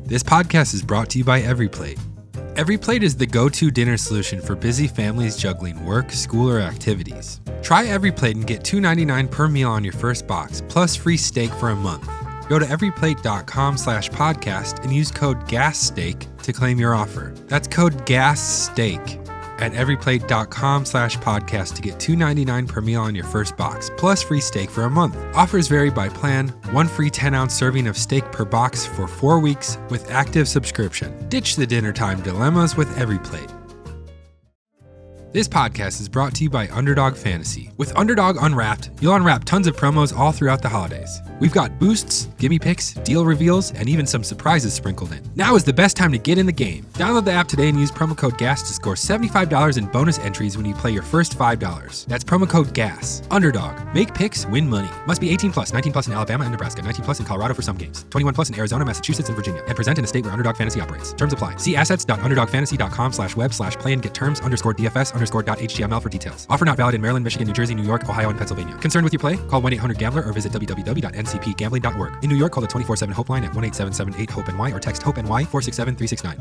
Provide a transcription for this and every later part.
This podcast is brought to you by EveryPlate. EveryPlate is the go-to dinner solution for busy families juggling work, school, or activities. Try EveryPlate and get $2.99 per meal on your first box, plus free steak for a month. Go to everyplate.com/podcast and use code GASSTEAK to claim your offer. That's code GASSTEAK at everyplate.com/podcast to get $2.99 per meal on your first box, plus free steak for a month. Offers vary by plan. One free 10-ounce serving of steak per box for 4 weeks with active subscription. Ditch the dinner time dilemmas with EveryPlate. This podcast is brought to you by Underdog Fantasy. With Underdog Unwrapped, you'll unwrap tons of promos all throughout the holidays. We've got boosts, gimme picks, deal reveals, and even some surprises sprinkled in. Now is the best time to get in the game. Download the app today and use promo code GAS to score $75 in bonus entries when you play your first $5. That's promo code GAS. Underdog. Make picks, win money. Must be 18 plus, 19 plus in Alabama and Nebraska, 19 plus in Colorado for some games, 21 plus in Arizona, Massachusetts, and Virginia, and present in a state where Underdog Fantasy operates. Terms apply. See assets.underdogfantasy.com/web/play and get terms_DFS_.html for details. Offer not valid in Maryland, Michigan, New Jersey, New York, Ohio, and Pennsylvania. Concerned with your play? Call 1-800-GAMBLER or visit www.ncpgambling.org. In New York, call the 24/7 Hope line at 1-877-8-HOPE-NY or text HOPE-NY 467-369.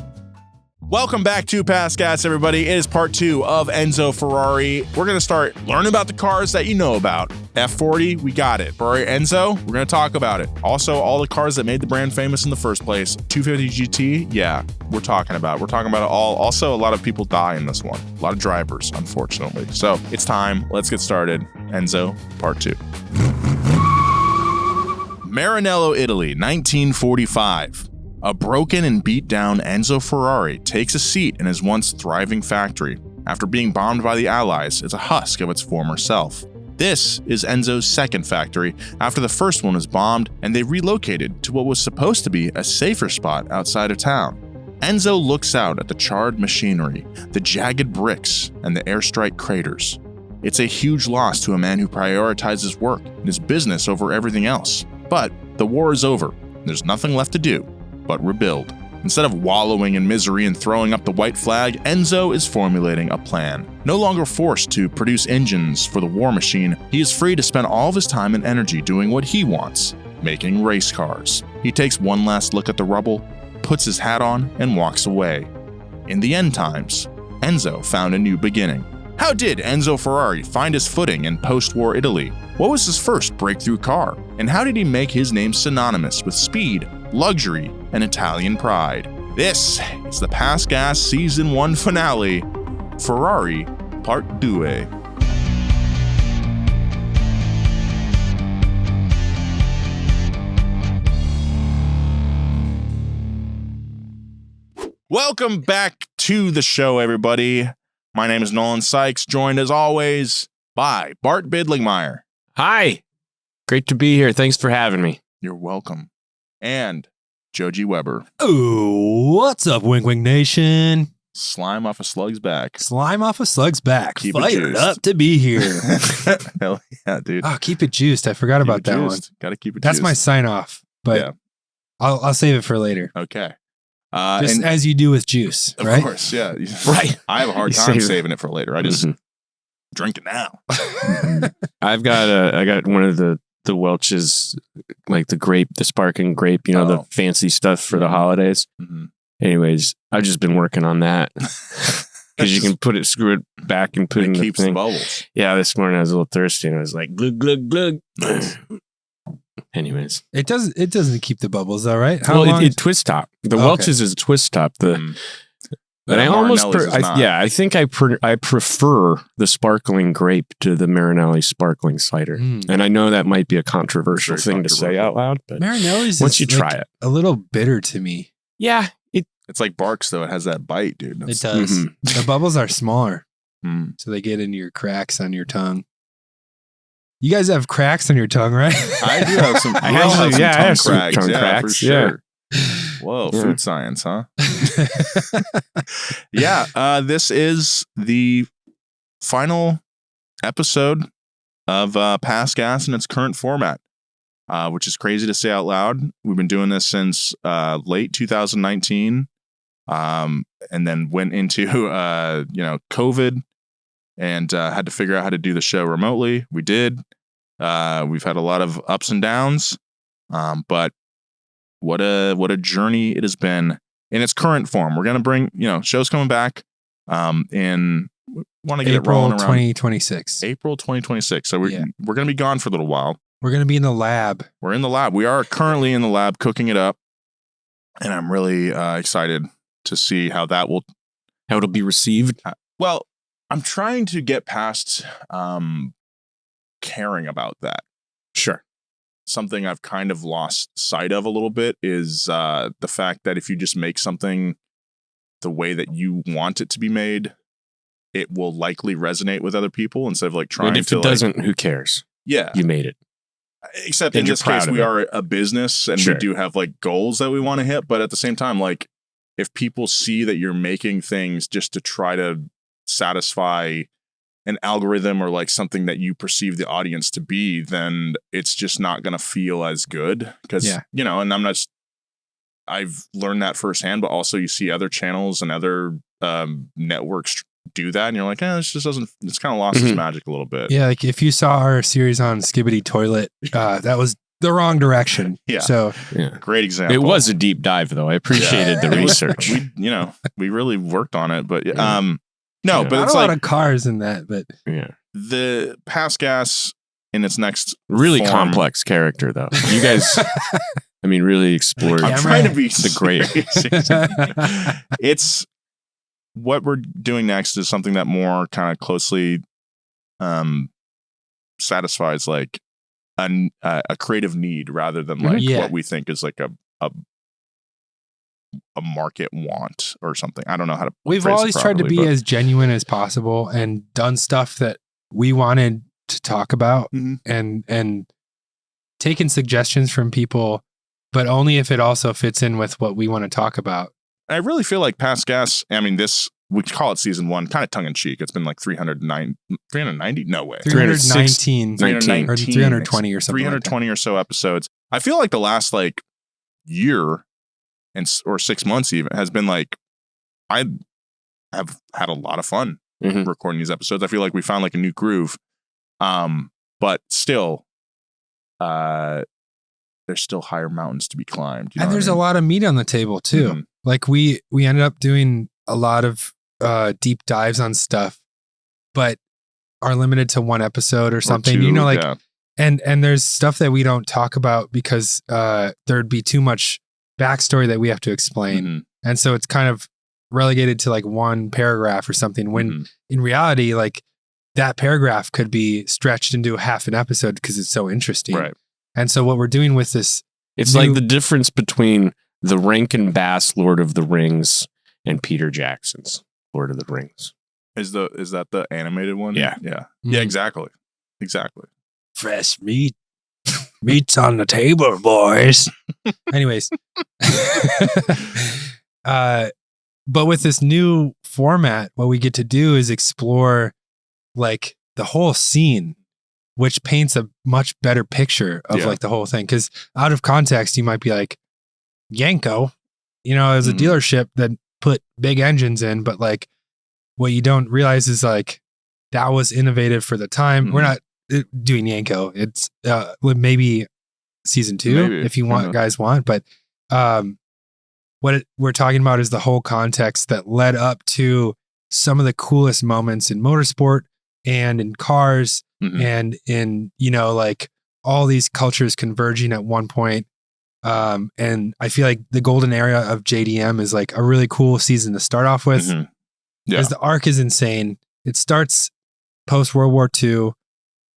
Welcome back to Past Gas, everybody. It is part 2 of Enzo Ferrari. We're going to start learning about the cars that you know about. F40, we got it. Ferrari Enzo, we're going to talk about it. Also, all the cars that made the brand famous in the first place. 250 GT, yeah, we're talking about it all. Also, a lot of people die in this one. A lot of drivers, unfortunately. So it's time. Let's get started. Enzo, part 2. Maranello, Italy, 1945. A broken and beat down Enzo Ferrari takes a seat in his once thriving factory. After being bombed by the Allies, it's a husk of its former self. This is Enzo's second factory after the first one was bombed and they relocated to what was supposed to be a safer spot outside of town. Enzo looks out at the charred machinery, the jagged bricks, and the airstrike craters. It's a huge loss to a man who prioritizes work and his business over everything else. But the war is over. There's nothing left to do but rebuild. Instead of wallowing in misery and throwing up the white flag, Enzo is formulating a plan. No longer forced to produce engines for the war machine, he is free to spend all of his time and energy doing what he wants, making race cars. He takes one last look at the rubble, puts his hat on, and walks away. In the end times, Enzo found a new beginning. How did Enzo Ferrari find his footing in post-war Italy? What was his first breakthrough car? And how did he make his name synonymous with speed, luxury, and Italian pride? This is the Past Gas Season 1 finale, Ferrari Part 2. Welcome back to the show, everybody. My name is Nolan Sykes, joined as always by Bart Bidlingmeyer. Hi. Great to be here. Thanks for having me. You're welcome. And Joji Weber. Ooh, what's up, Wink Wink Nation? Slime off a slug's back. Slime off a slug's back. Keep it Fired juiced. up to be here. Hell yeah, dude. Oh, keep it juiced. I forgot about that one. Gotta keep it That's juiced. my sign off, but Yeah. I'll save it for later. Okay. Just as you do with juice, of right? course, yeah. Right. I have a hard You time save it. saving it for later. I just drink it now. I got one of the Welch's, like the sparkling grape, the fancy stuff for the holidays. Mm-hmm. Anyways, I've just been working on that because you can screw it back and put it in the keeps the thing. bubbles. Yeah, this morning I was a little thirsty and I was like, glug, glug, glug. Anyways. It doesn't keep the bubbles though, right? How Well, long? it twist top. The Welch's is a twist top. But I I think I prefer the sparkling grape to the Marinelli sparkling cider. And I know that might be a controversial thing to say out loud, but Marinelli's once you try it, a little bitter to me. Yeah, it's like Barks though. It has that bite, dude. It does. The bubbles are smaller, Mm. so they get into your cracks on your tongue. You guys have cracks on your tongue, right? I do have some. I we all actually- have yeah, I have some some tongue cracks. tongue Yeah, cracks, for sure. Whoa, Yeah. food science, huh? Yeah, this is the final episode of Past Gas in its current format, which is crazy to say out loud. We've been doing this since late 2019, and then went into COVID and had to figure out how to do the show remotely. We did. We've had a lot of ups and downs, but what a journey it has been in its current form. We're gonna bring shows coming back. In want to get April it rolling around 2026. April 2026. So we're gonna be gone for a little while. We're gonna be in the lab. We're in the lab. We are currently in the lab cooking it up, and I'm really excited to see how it'll be received. Well, I'm trying to get past caring about that. Sure. Something I've kind of lost sight of a little bit is the fact that if you just make something the way that you want it to be made, it will likely resonate with other people instead of like trying to. And if it doesn't, who cares? Yeah. You made it. Except in this case, we are a business and Sure. we do have like goals that we want to hit. But at the same time, like if people see that you're making things just to try to satisfy an algorithm or like something that you perceive the audience to be, then it's just not going to feel as good. Because, and I've learned that firsthand, but also you see other channels and other networks do that. And you're like, it's kind of lost its magic a little bit. Yeah. Like if you saw our series on Skibbity Toilet, that was the wrong direction. Yeah. So great example. It was a deep dive though. I appreciated the research. We really worked on it, but but not it's a lot of cars in that, but the Pass Gas in its next really form, complex character though. You guys, really explored. I'm trying to be the great. It's what we're doing next is something that more kind of closely satisfies like a creative need rather than like what we think is like a market want or something. I don't know how to. We've always tried to be as genuine as possible and done stuff that we wanted to talk about and taken suggestions from people, but only if it also fits in with what we want to talk about. I really feel like Pass Gas, we call it season 1, kind of tongue in cheek. It's been like 390? No way. 319 or 320 or something. 320 or so episodes. I feel like the last like year or 6 months even has been like, I have had a lot of fun recording these episodes. I feel like we found like a new groove. But still, there's still higher mountains to be climbed. And there's a lot of meat on the table too. Like we ended up doing a lot of deep dives on stuff, but are limited to one episode or something. And there's stuff that we don't talk about because there'd be too much backstory that we have to explain. And so it's kind of relegated to like one paragraph or something when in reality, like that paragraph could be stretched into half an episode because it's so interesting. Right. And so what we're doing with this, it's like the difference between the Rankin Bass Lord of the Rings and Peter Jackson's Lord of the Rings. Is that the animated one? Yeah. Yeah, exactly. Fresh meat. Meat's on the table, boys. Anyways. But with this new format, what we get to do is explore like the whole scene, which paints a much better picture of like the whole thing. Because out of context, you might be like, Yanko, as a dealership that put big engines in, but like what you don't realize is like that was innovative for the time. We're not doing Yanko. It's maybe season 2 if you guys want. But what we're talking about is the whole context that led up to some of the coolest moments in motorsport and in cars and in, like all these cultures converging at one point. And I feel like the golden era of JDM is like a really cool season to start off with. Because the arc is insane. It starts post World War II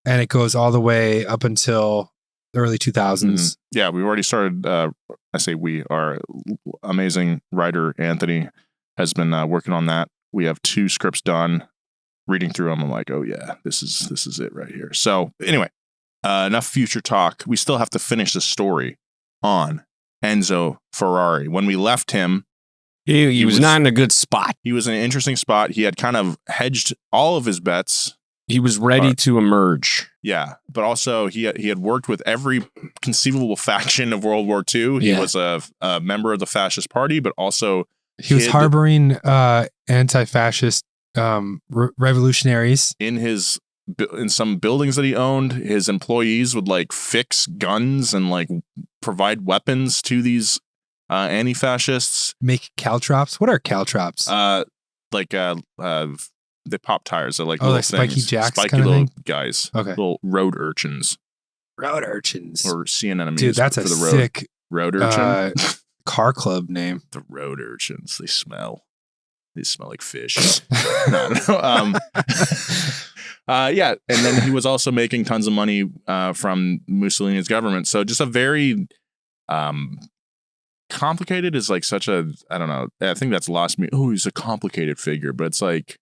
and it goes all the way up until the early 2000s. Yeah, we've already started. I say we, our amazing writer, Anthony, has been working on that. We have 2 scripts done. Reading through them, I'm like, oh yeah, this is it right here. So anyway, enough future talk. We still have to finish the story on Enzo Ferrari. When we left him, he was not in a good spot. He was in an interesting spot. He had kind of hedged all of his bets. He was ready to emerge. Yeah, but also he had worked with every conceivable faction of World War II. He was a member of the fascist party, but also he was harboring anti-fascist revolutionaries in his in some buildings that he owned, his employees would like fix guns and like provide weapons to these anti-fascists. Make caltrops. What are caltrops? They pop tires. They're like like little spiky things. jacks, spiky kind of little thing? guys. Okay. Little road urchins. Road urchins. Or sea anemones. Dude, that's for a the road. sick Road urchin. car club name. The road urchins. They smell like fish. No, I don't know. Yeah, and then he was also making tons of money from Mussolini's government. So just a very complicated is like such a, I don't know. I think that's lost me. Oh, he's a complicated figure, but it's like,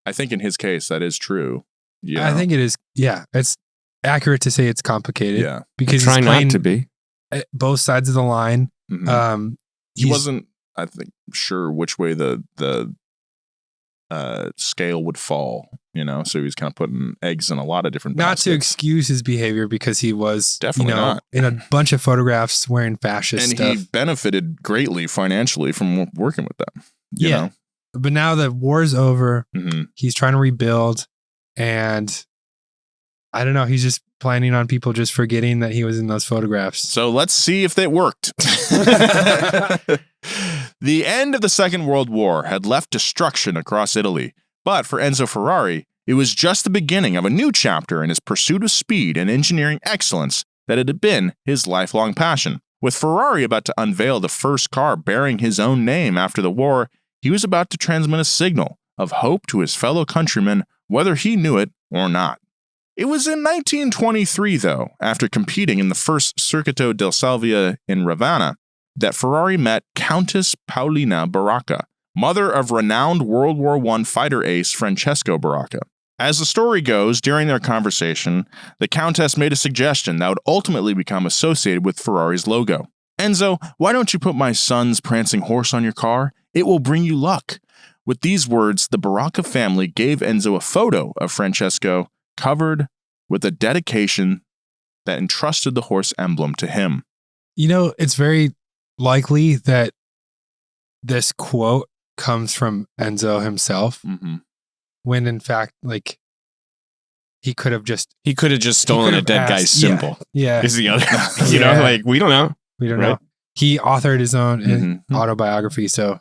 I think in his case that is true. Yeah, I think it is. Yeah, it's accurate to say it's complicated. Yeah, because try he's not playing to be. both sides of the line. Mm-hmm. He wasn't, I think, sure which way the scale would fall, so he was kind of putting eggs in a lot of different baskets. Not to excuse his behavior, because he was definitely not in a bunch of photographs wearing fascist and stuff. He benefited greatly financially from working with them. You know? But now the war's over, he's trying to rebuild, and I don't know, he's just planning on people just forgetting that he was in those photographs. So let's see if that worked. The end of the Second World War had left destruction across Italy, but for Enzo Ferrari, it was just the beginning of a new chapter in his pursuit of speed and engineering excellence that had been his lifelong passion. With Ferrari about to unveil the first car bearing his own name after the war, he was about to transmit a signal of hope to his fellow countrymen, whether he knew it or not. It was in 1923, though, after competing in the first Circuito del Salvia in Ravenna, that Ferrari met Countess Paolina Baracca, mother of renowned World War I fighter ace Francesco Baracca. As the story goes, during their conversation, the Countess made a suggestion that would ultimately become associated with Ferrari's logo. "Enzo, why don't you put my son's Prancing Horse on your car? It will bring you luck." With these words, the Baracca family gave Enzo a photo of Francesco covered with a dedication that entrusted the horse emblem to him. It's very likely that this quote comes from Enzo himself, when in fact, like, he could have just stolen a dead guy's symbol. Yeah. Is the other, like, we don't know. We don't know. He authored his own autobiography, so.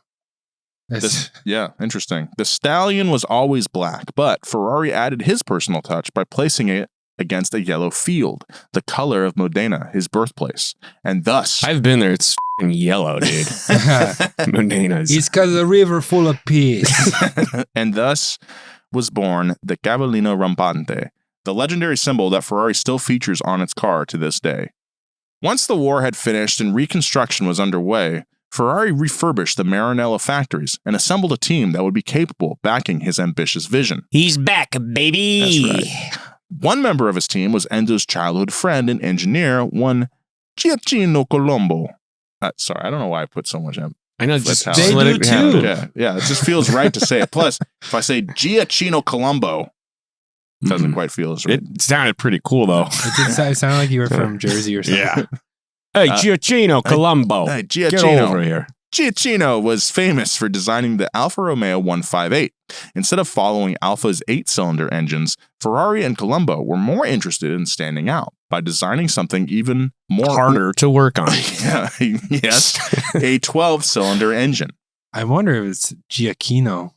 Interesting. The stallion was always black, but Ferrari added his personal touch by placing it against a yellow field, the color of Modena, his birthplace. And thus... I've been there. It's yellow, dude. Modena's. It's because the river full of peace. And thus was born the Cavallino Rampante, the legendary symbol that Ferrari still features on its car to this day. Once the war had finished and reconstruction was underway, Ferrari refurbished the Maranello factories and assembled a team that would be capable of backing his ambitious vision. He's back, baby! That's right. One member of his team was Enzo's childhood friend and engineer, one Giacchino Colombo. Sorry, I don't know why I put so much in. I know, just they do too. Yeah, it just feels right to say it. Plus, if I say Giacchino Colombo, it doesn't quite feel as right. It sounded pretty cool, though. It sounded like you were from Jersey or something. Yeah. Hey, Giacchino Colombo. Hey, Giacchino. Get over here. Giacchino was famous for designing the Alfa Romeo 158. Instead of following Alfa's 8-cylinder engines, Ferrari and Colombo were more interested in standing out by designing something even more harder to work on. Yes, a 12-cylinder engine. I wonder if it's Giacchino.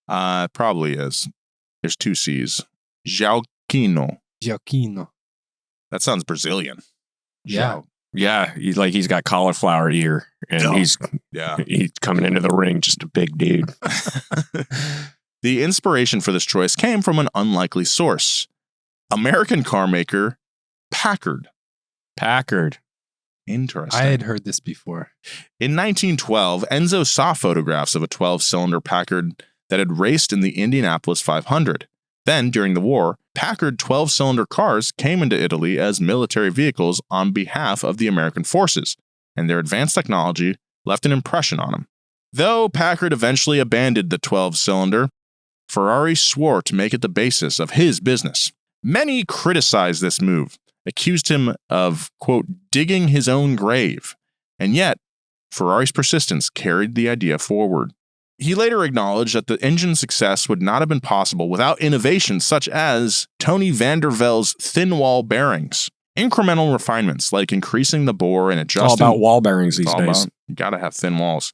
Probably is. There's 2 C's. Giacchino. That sounds Brazilian. Yeah. Yeah, he's got cauliflower ear, and he's coming into the ring just a big dude. The inspiration for this choice came from an unlikely source. American car maker Packard. Interesting. I had heard this before. In 1912, Enzo saw photographs of a 12-cylinder Packard that had raced in the Indianapolis 500. Then, during the war, Packard 12-cylinder cars came into Italy as military vehicles on behalf of the American forces, and their advanced technology left an impression on him. Though Packard eventually abandoned the 12-cylinder, Ferrari swore to make it the basis of his business. Many criticized this move, accused him of, quote, digging his own grave, and yet Ferrari's persistence carried the idea forward. He later acknowledged that the engine's success would not have been possible without innovations such as Tony van der Velde's thin wall bearings. Incremental refinements like increasing the bore and adjusting... It's all about wall bearings these days. You got to have thin walls.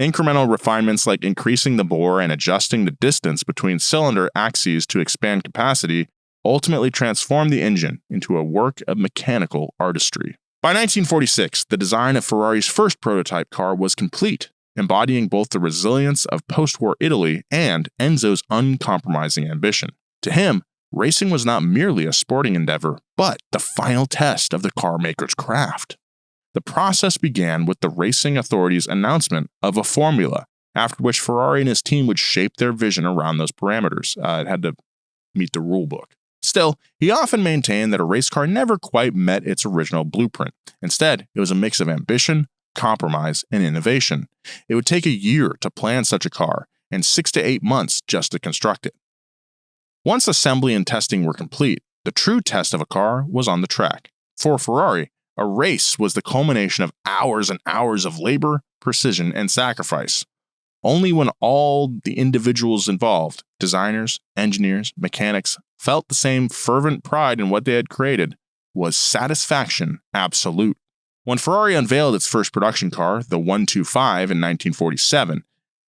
Incremental refinements like increasing the bore and adjusting the distance between cylinder axes to expand capacity ultimately transformed the engine into a work of mechanical artistry. By 1946, the design of Ferrari's first prototype car was complete, embodying both the resilience of post-war Italy and Enzo's uncompromising ambition. To him, racing was not merely a sporting endeavor, but the final test of the car maker's craft. The process began with the racing authorities' announcement of a formula, after which Ferrari and his team would shape their vision around those parameters. It had to meet the rule book. Still, he often maintained that a race car never quite met its original blueprint. Instead, it was a mix of ambition, compromise, and innovation. It would take a year to plan such a car, and 6 to 8 months just to construct it. Once assembly and testing were complete, the true test of a car was on the track. For Ferrari, a race was the culmination of hours and hours of labor, precision, and sacrifice. Only when all the individuals involved, designers, engineers, mechanics, felt the same fervent pride in what they had created, was satisfaction absolute. When Ferrari unveiled its first production car, the 125 in 1947,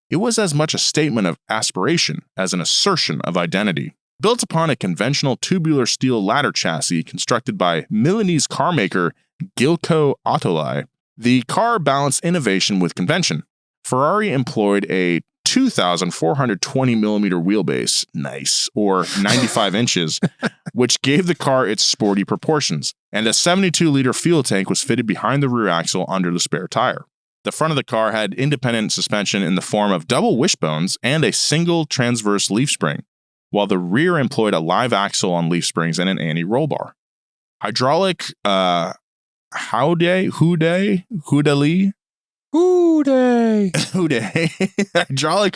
it was as much a statement of aspiration as an assertion of identity. Built upon a conventional tubular steel ladder chassis constructed by Milanese carmaker Gilco Ottoli, the car balanced innovation with convention. Ferrari employed a 2,420mm wheelbase, nice, or 95 inches, which gave the car its sporty proportions, and a 72-liter fuel tank was fitted behind the rear axle under the spare tire. The front of the car had independent suspension in the form of double wishbones and a single transverse leaf spring, while the rear employed a live axle on leaf springs and an anti-roll bar. Hydraulic hydraulic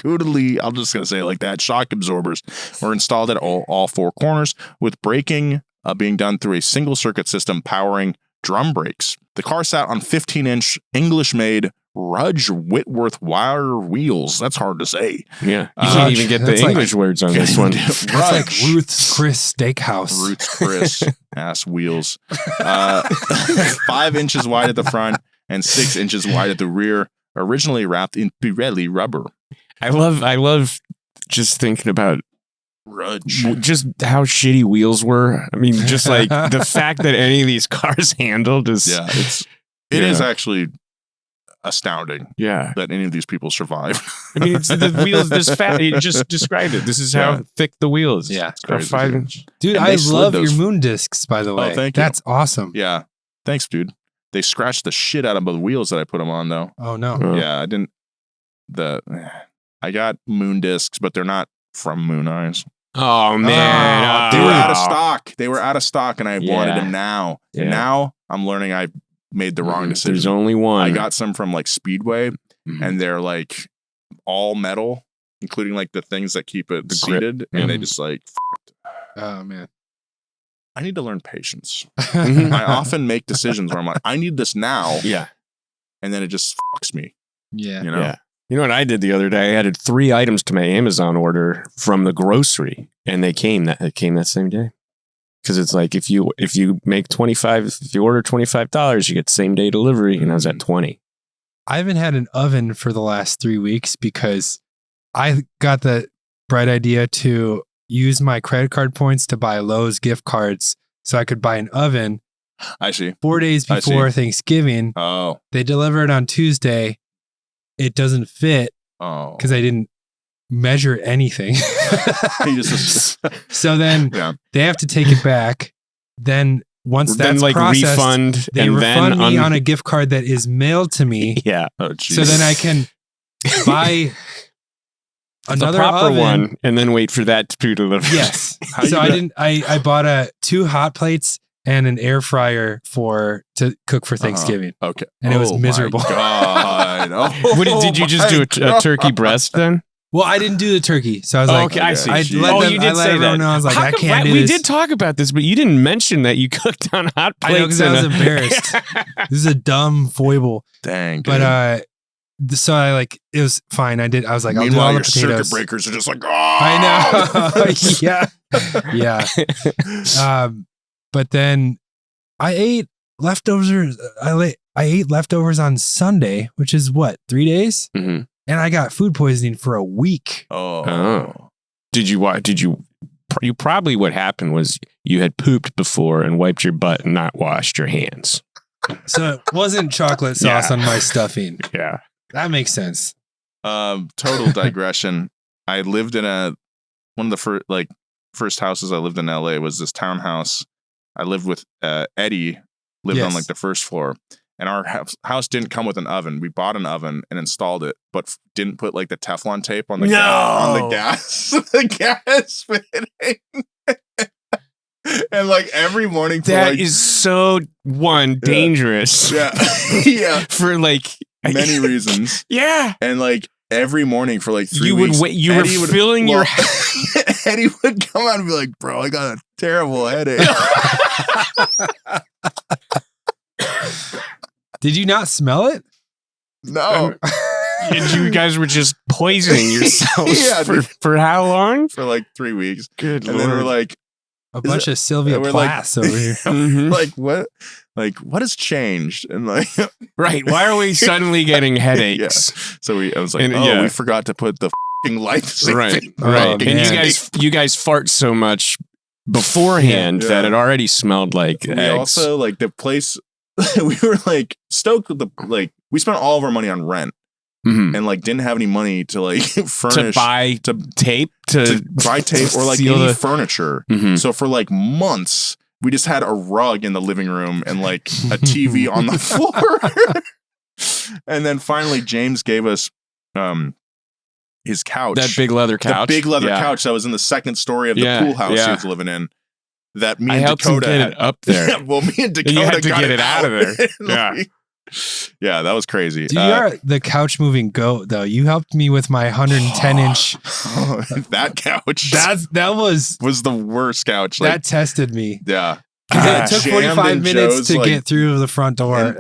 Hoodalee, I'm just going to say it like that, shock absorbers were installed at all four corners, with braking being done through a single circuit system powering drum brakes. The car sat on 15-inch English-made Rudge Whitworth wire wheels. That's hard to say. Yeah, you can't even get the English words on this one. That's like Ruth's Chris Steakhouse. Ruth's Chris ass wheels. 5 inches wide at the front and 6 inches wide at the rear, originally wrapped in Pirelli rubber. I love just thinking about Rudge. Just how shitty wheels were. I mean, just like the fact that any of these cars handled is... Yeah, it is actually astounding. Yeah, that any of these people survived. I mean, it's the wheels this fat. You just described it. This is how thick the wheel is. Yeah, it's 5 inch. Dude, I love your moon discs, by the way. Oh, thank you. That's awesome. Yeah, thanks, dude. They scratched the shit out of the wheels that I put them on, though. Oh no. Yeah, I didn't. I got moon discs, but they're not from Moon Eyes. Oh man, they were out of stock. They were out of stock, and I wanted them now. Yeah. And now I'm learning I made the wrong decision. There's only one. I got some from like Speedway, and they're like all metal, including like the things that keep it seated, and they just like. Oh man. I need to learn patience. I often make decisions where I'm like, I need this now. Yeah. And then it just fucks me. Yeah. You know? Yeah. You know what I did the other day? I added 3 items to my Amazon order from the grocery, and it came that same day. Because it's like if you order $25, you get same day delivery, and I was at 20. I haven't had an oven for the last 3 weeks because I got the bright idea to use my credit card points to buy Lowe's gift cards so I could buy an oven. I see. 4 days before Thanksgiving. Oh. They deliver it on Tuesday. It doesn't fit because I didn't measure anything. So then they have to take it back. Then once that's processed, they refund me on a gift card that is mailed to me. Yeah. Oh, geez. So then I can buy another proper oven. one and then wait for that to be delivered. Yes. So I bought 2 hot plates and an air fryer to cook for Thanksgiving. Okay. And it was miserable. My God. Did you just do a turkey breast then? Well, I didn't do the turkey. So I was like, okay, I see. I let everyone know. I was like, I can't do this. We did talk about this, but you didn't mention that you cooked on hot plates. I know, because I was embarrassed. This is a dumb foible. Dang. But So it was fine. I was like, I'll do Meanwhile, all the your circuit potatoes. breakers are just like, oh! I know. Yeah. But then I ate leftovers. I ate leftovers on Sunday, which is what, 3 days? Mm-hmm. And I got food poisoning for a week. Oh. You probably what happened was you had pooped before and wiped your butt and not washed your hands. So it wasn't chocolate sauce on my stuffing. Yeah. That makes sense. Total digression. I lived in one of the first houses I lived in LA was this townhouse. I lived with Eddie, lived on the first floor. And our house didn't come with an oven. We bought an oven and installed it, but didn't put the Teflon tape on the gas fitting. And every morning that is so dangerous. Yeah. Yeah. For many reasons. Yeah. And every morning for 3 weeks. You were filling your Eddie would come out and be like, bro, I got a terrible headache. Did you not smell it? No. You guys were just poisoning yourselves for how long? For 3 weeks. Good and Lord. then we're a bunch of Sylvia Plaths over here. Mm-hmm. What? What has changed? And right. Why are we suddenly getting headaches? Yeah. So I was we forgot to put the life. Right. Right. And you guys fart so much beforehand that it already smelled like we eggs. Also the place we were stoked with we spent all of our money on rent. Mm-hmm. And didn't have any money to furnish, to buy tape, to buy tape or any furniture. Mm-hmm. So for months we just had a rug in the living room and a TV on the floor. And then finally James gave us his couch, that big leather couch, couch that was in the second story of the pool house he was living in. That me and Dakota had it up there. Well, me and Dakota you had to get it out of there. Yeah. Yeah, that was crazy. You are the couch moving goat, though. You helped me with my 110-inch. That couch. That was the worst couch. That tested me. Yeah. It took 45 minutes to get through the front door. And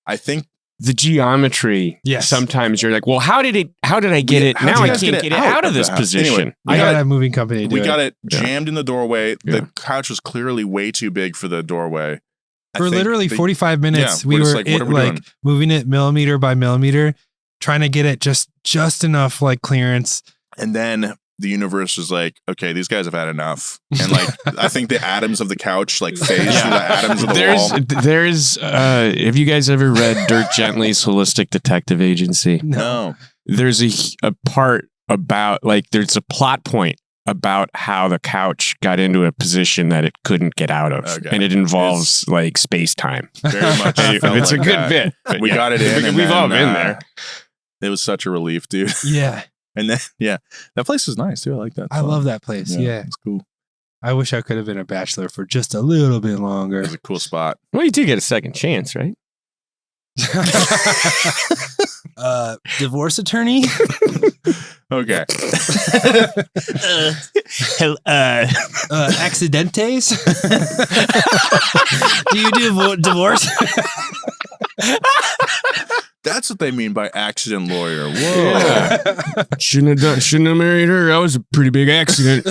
I think the geometry. Yes. Sometimes you're like, well, how did I get it? Now I can't get it out of this position. Anyway, I got a moving company. We got it jammed in the doorway. Yeah. The couch was clearly way too big for the doorway. For literally 45 minutes, we were moving it millimeter by millimeter, trying to get it just enough clearance. And then the universe was like, okay, these guys have had enough. And I think the atoms of the couch phased through the atoms of the wall. There's have you guys ever read Dirk Gently's Holistic Detective Agency? No. There's a part about there's a plot point about how the couch got into a position that it couldn't get out of. Okay. And it involves space-time. Very much. It's a good bit. We got it in. We've all been there. It was such a relief, dude. Yeah. And then, that place is nice too. I like that. I love that place. Yeah. It's cool. I wish I could have been a bachelor for just a little bit longer. It was a cool spot. Well, you did get a second chance, right? Divorce attorney? Okay. Accidentes? Do you do divorce? That's what they mean by accident lawyer. Whoa. Yeah. Shouldn't have married her. That was a pretty big accident.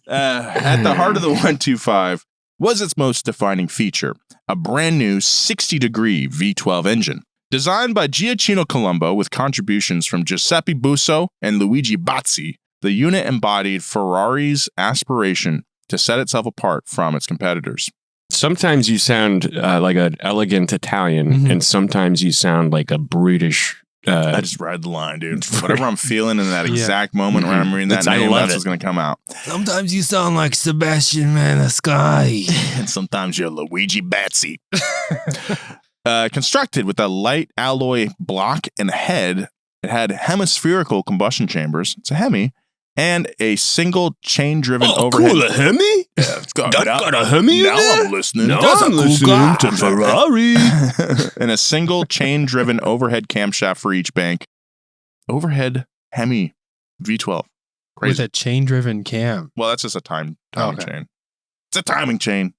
At the heart of the 125 was its most defining feature, a brand new 60-degree V12 engine. Designed by Gioacchino Colombo with contributions from Giuseppe Busso and Luigi Bazzi, the unit embodied Ferrari's aspiration to set itself apart from its competitors. Sometimes you sound like an elegant Italian, and sometimes you sound like a brutish. I just ride the line, dude. Whatever I'm feeling in that exact moment when I'm reading that name, that's what's going to come out. Sometimes you sound like Sebastian Maniscalco. And sometimes you're Luigi Bazzi. Constructed with a light alloy block and head, it had hemispherical combustion chambers. It's a Hemi. And a single chain-driven overhead. Cool, a Hemi? Yeah, it's got a Hemi now I'm listening. Now I'm listening to Ferrari. And a single chain-driven overhead camshaft for each bank. Overhead Hemi V12. Crazy. With a chain-driven cam. Well, that's just a timing chain. It's a timing chain.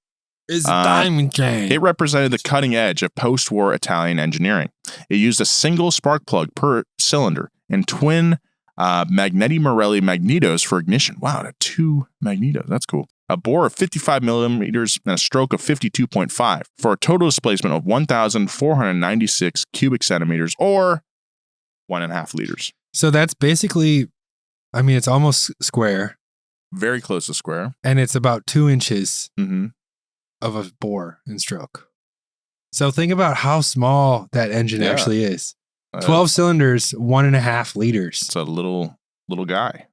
It's a diamond chain. It represented the cutting edge of post-war Italian engineering. It used a single spark plug per cylinder and twin Magneti Marelli magnetos for ignition. Wow, it had 2 magnetos. That's cool. A bore of 55 millimeters and a stroke of 52.5 for a total displacement of 1,496 cubic centimeters or 1.5 liters. So that's basically, I mean, it's almost square. Very close to square. And it's about 2 inches Mm-hmm. of a bore and stroke. So think about how small that engine actually is. 12 cylinders, 1.5 liters. It's a little guy.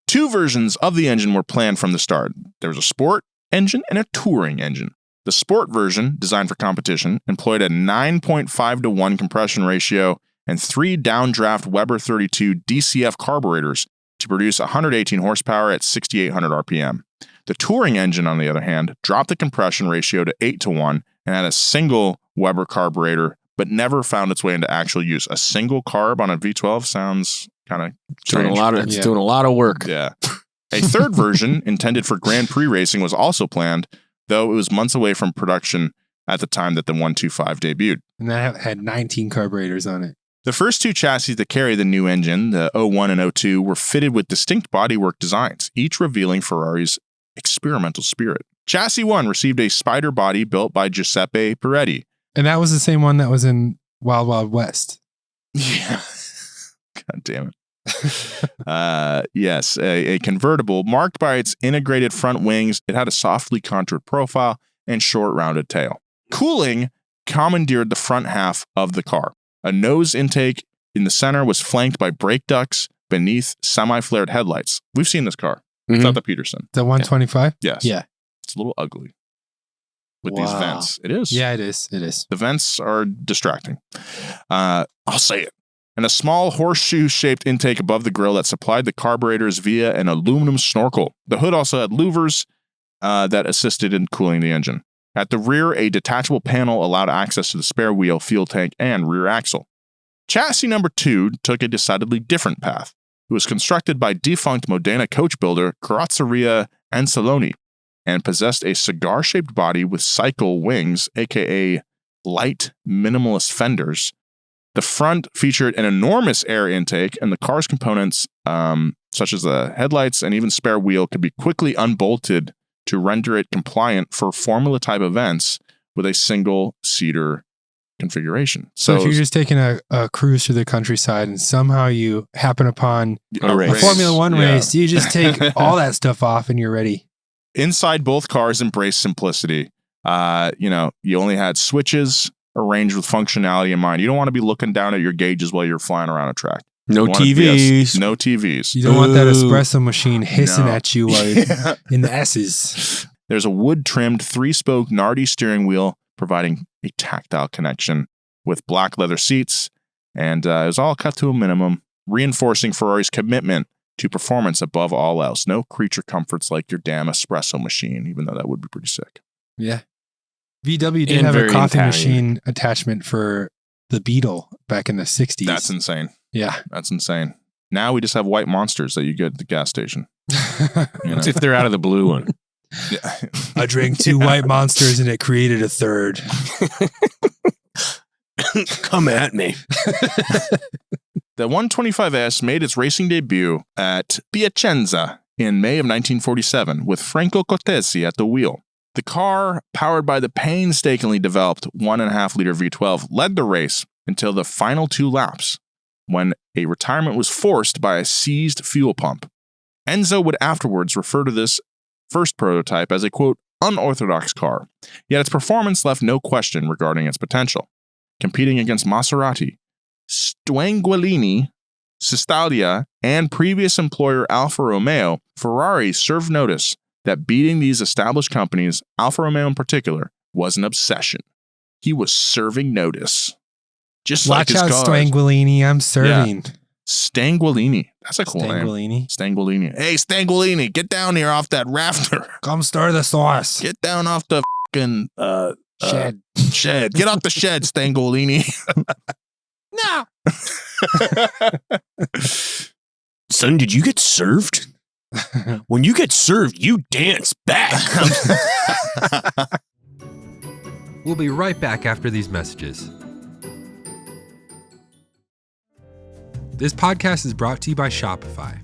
2 versions of the engine were planned from the start. There was a sport engine and a touring engine. The sport version, designed for competition, employed a 9.5-to-1 compression ratio and 3 downdraft Weber 32 DCF carburetors to produce 118 horsepower at 6,800 RPM. The touring engine, on the other hand, dropped the compression ratio to 8-to-1 and had a single Weber carburetor, but never found its way into actual use. A single carb on a V12 sounds kind of doing a lot of work. Yeah. A third version, intended for Grand Prix racing, was also planned, though it was months away from production at the time that the 125 debuted. And that had 19 carburetors on it. The first 2 chassis to carry the new engine, the 01 and 02, were fitted with distinct bodywork designs, each revealing Ferrari's experimental spirit. Chassis 1 received a spider body built by Giuseppe Peretti. And that was the same one that was in Wild Wild West. Yeah. God damn it. Yes, a convertible marked by its integrated front wings. It had a softly contoured profile and short rounded tail. Cooling commandeered the front half of the car. A nose intake in the center was flanked by brake ducts beneath semi-flared headlights. We've seen this car. Mm-hmm. It's not the Peterson. The 125? Yes. Yeah. It's a little ugly with these vents. It is. Yeah, it is. It is. The vents are distracting. I'll say it. And a small horseshoe-shaped intake above the grille that supplied the carburetors via an aluminum snorkel. The hood also had louvers that assisted in cooling the engine. At the rear, a detachable panel allowed access to the spare wheel, fuel tank, and rear axle. Chassis number 2 took a decidedly different path. It was constructed by defunct Modena coach builder Carrozzeria Anzalone and possessed a cigar-shaped body with cycle wings, aka light minimalist fenders. The front featured an enormous air intake, and the car's components, such as the headlights and even spare wheel, could be quickly unbolted to render it compliant for Formula-type events with a single-seater configuration. So if you're just taking a cruise through the countryside and somehow you happen upon a Formula 1 race, you just take all that stuff off and you're ready. Inside, both cars embraced simplicity. You only had switches arranged with functionality in mind. You don't want to be looking down at your gauges while you're flying around a track. No TVs. No TVs. You don't want that espresso machine hissing at you while you're in the S's. There's a wood-trimmed 3-spoke Nardi steering wheel providing a tactile connection with black leather seats, and it was all cut to a minimum, reinforcing Ferrari's commitment to performance above all else. No creature comforts like your damn espresso machine, even though that would be pretty sick. Yeah. VW did have a coffee machine attachment for the Beetle back in the 60s. That's insane. Yeah. That's insane. Now we just have white monsters that you get at the gas station. What's if they're out of the blue one? Yeah. I drank 2 white monsters and it created a third. Come at me. The 125S made its racing debut at Piacenza in May of 1947 with Franco Cortesi at the wheel. The car, powered by the painstakingly developed 1.5-liter V12, led the race until the final 2 laps, when a retirement was forced by a seized fuel pump. Enzo would afterwards refer to this first prototype as a, quote, unorthodox car, yet its performance left no question regarding its potential. Competing against Maserati, Stwangualini, Sistaglia, and previous employer Alfa Romeo, Ferrari served notice that beating these established companies, Alfa Romeo in particular, was an obsession. He was serving notice. Just Watch like his out, cars. Stwangualini, I'm serving. Yeah. Stangualini. That's a cool name. Stangualini. Hey, Stangualini, get down here off that rafter. Come stir the sauce. Get down off the fucking Shed. Get off the shed, Stangualini. No. Son, did you get served? When you get served, you dance back. We'll be right back after these messages. This podcast is brought to you by Shopify.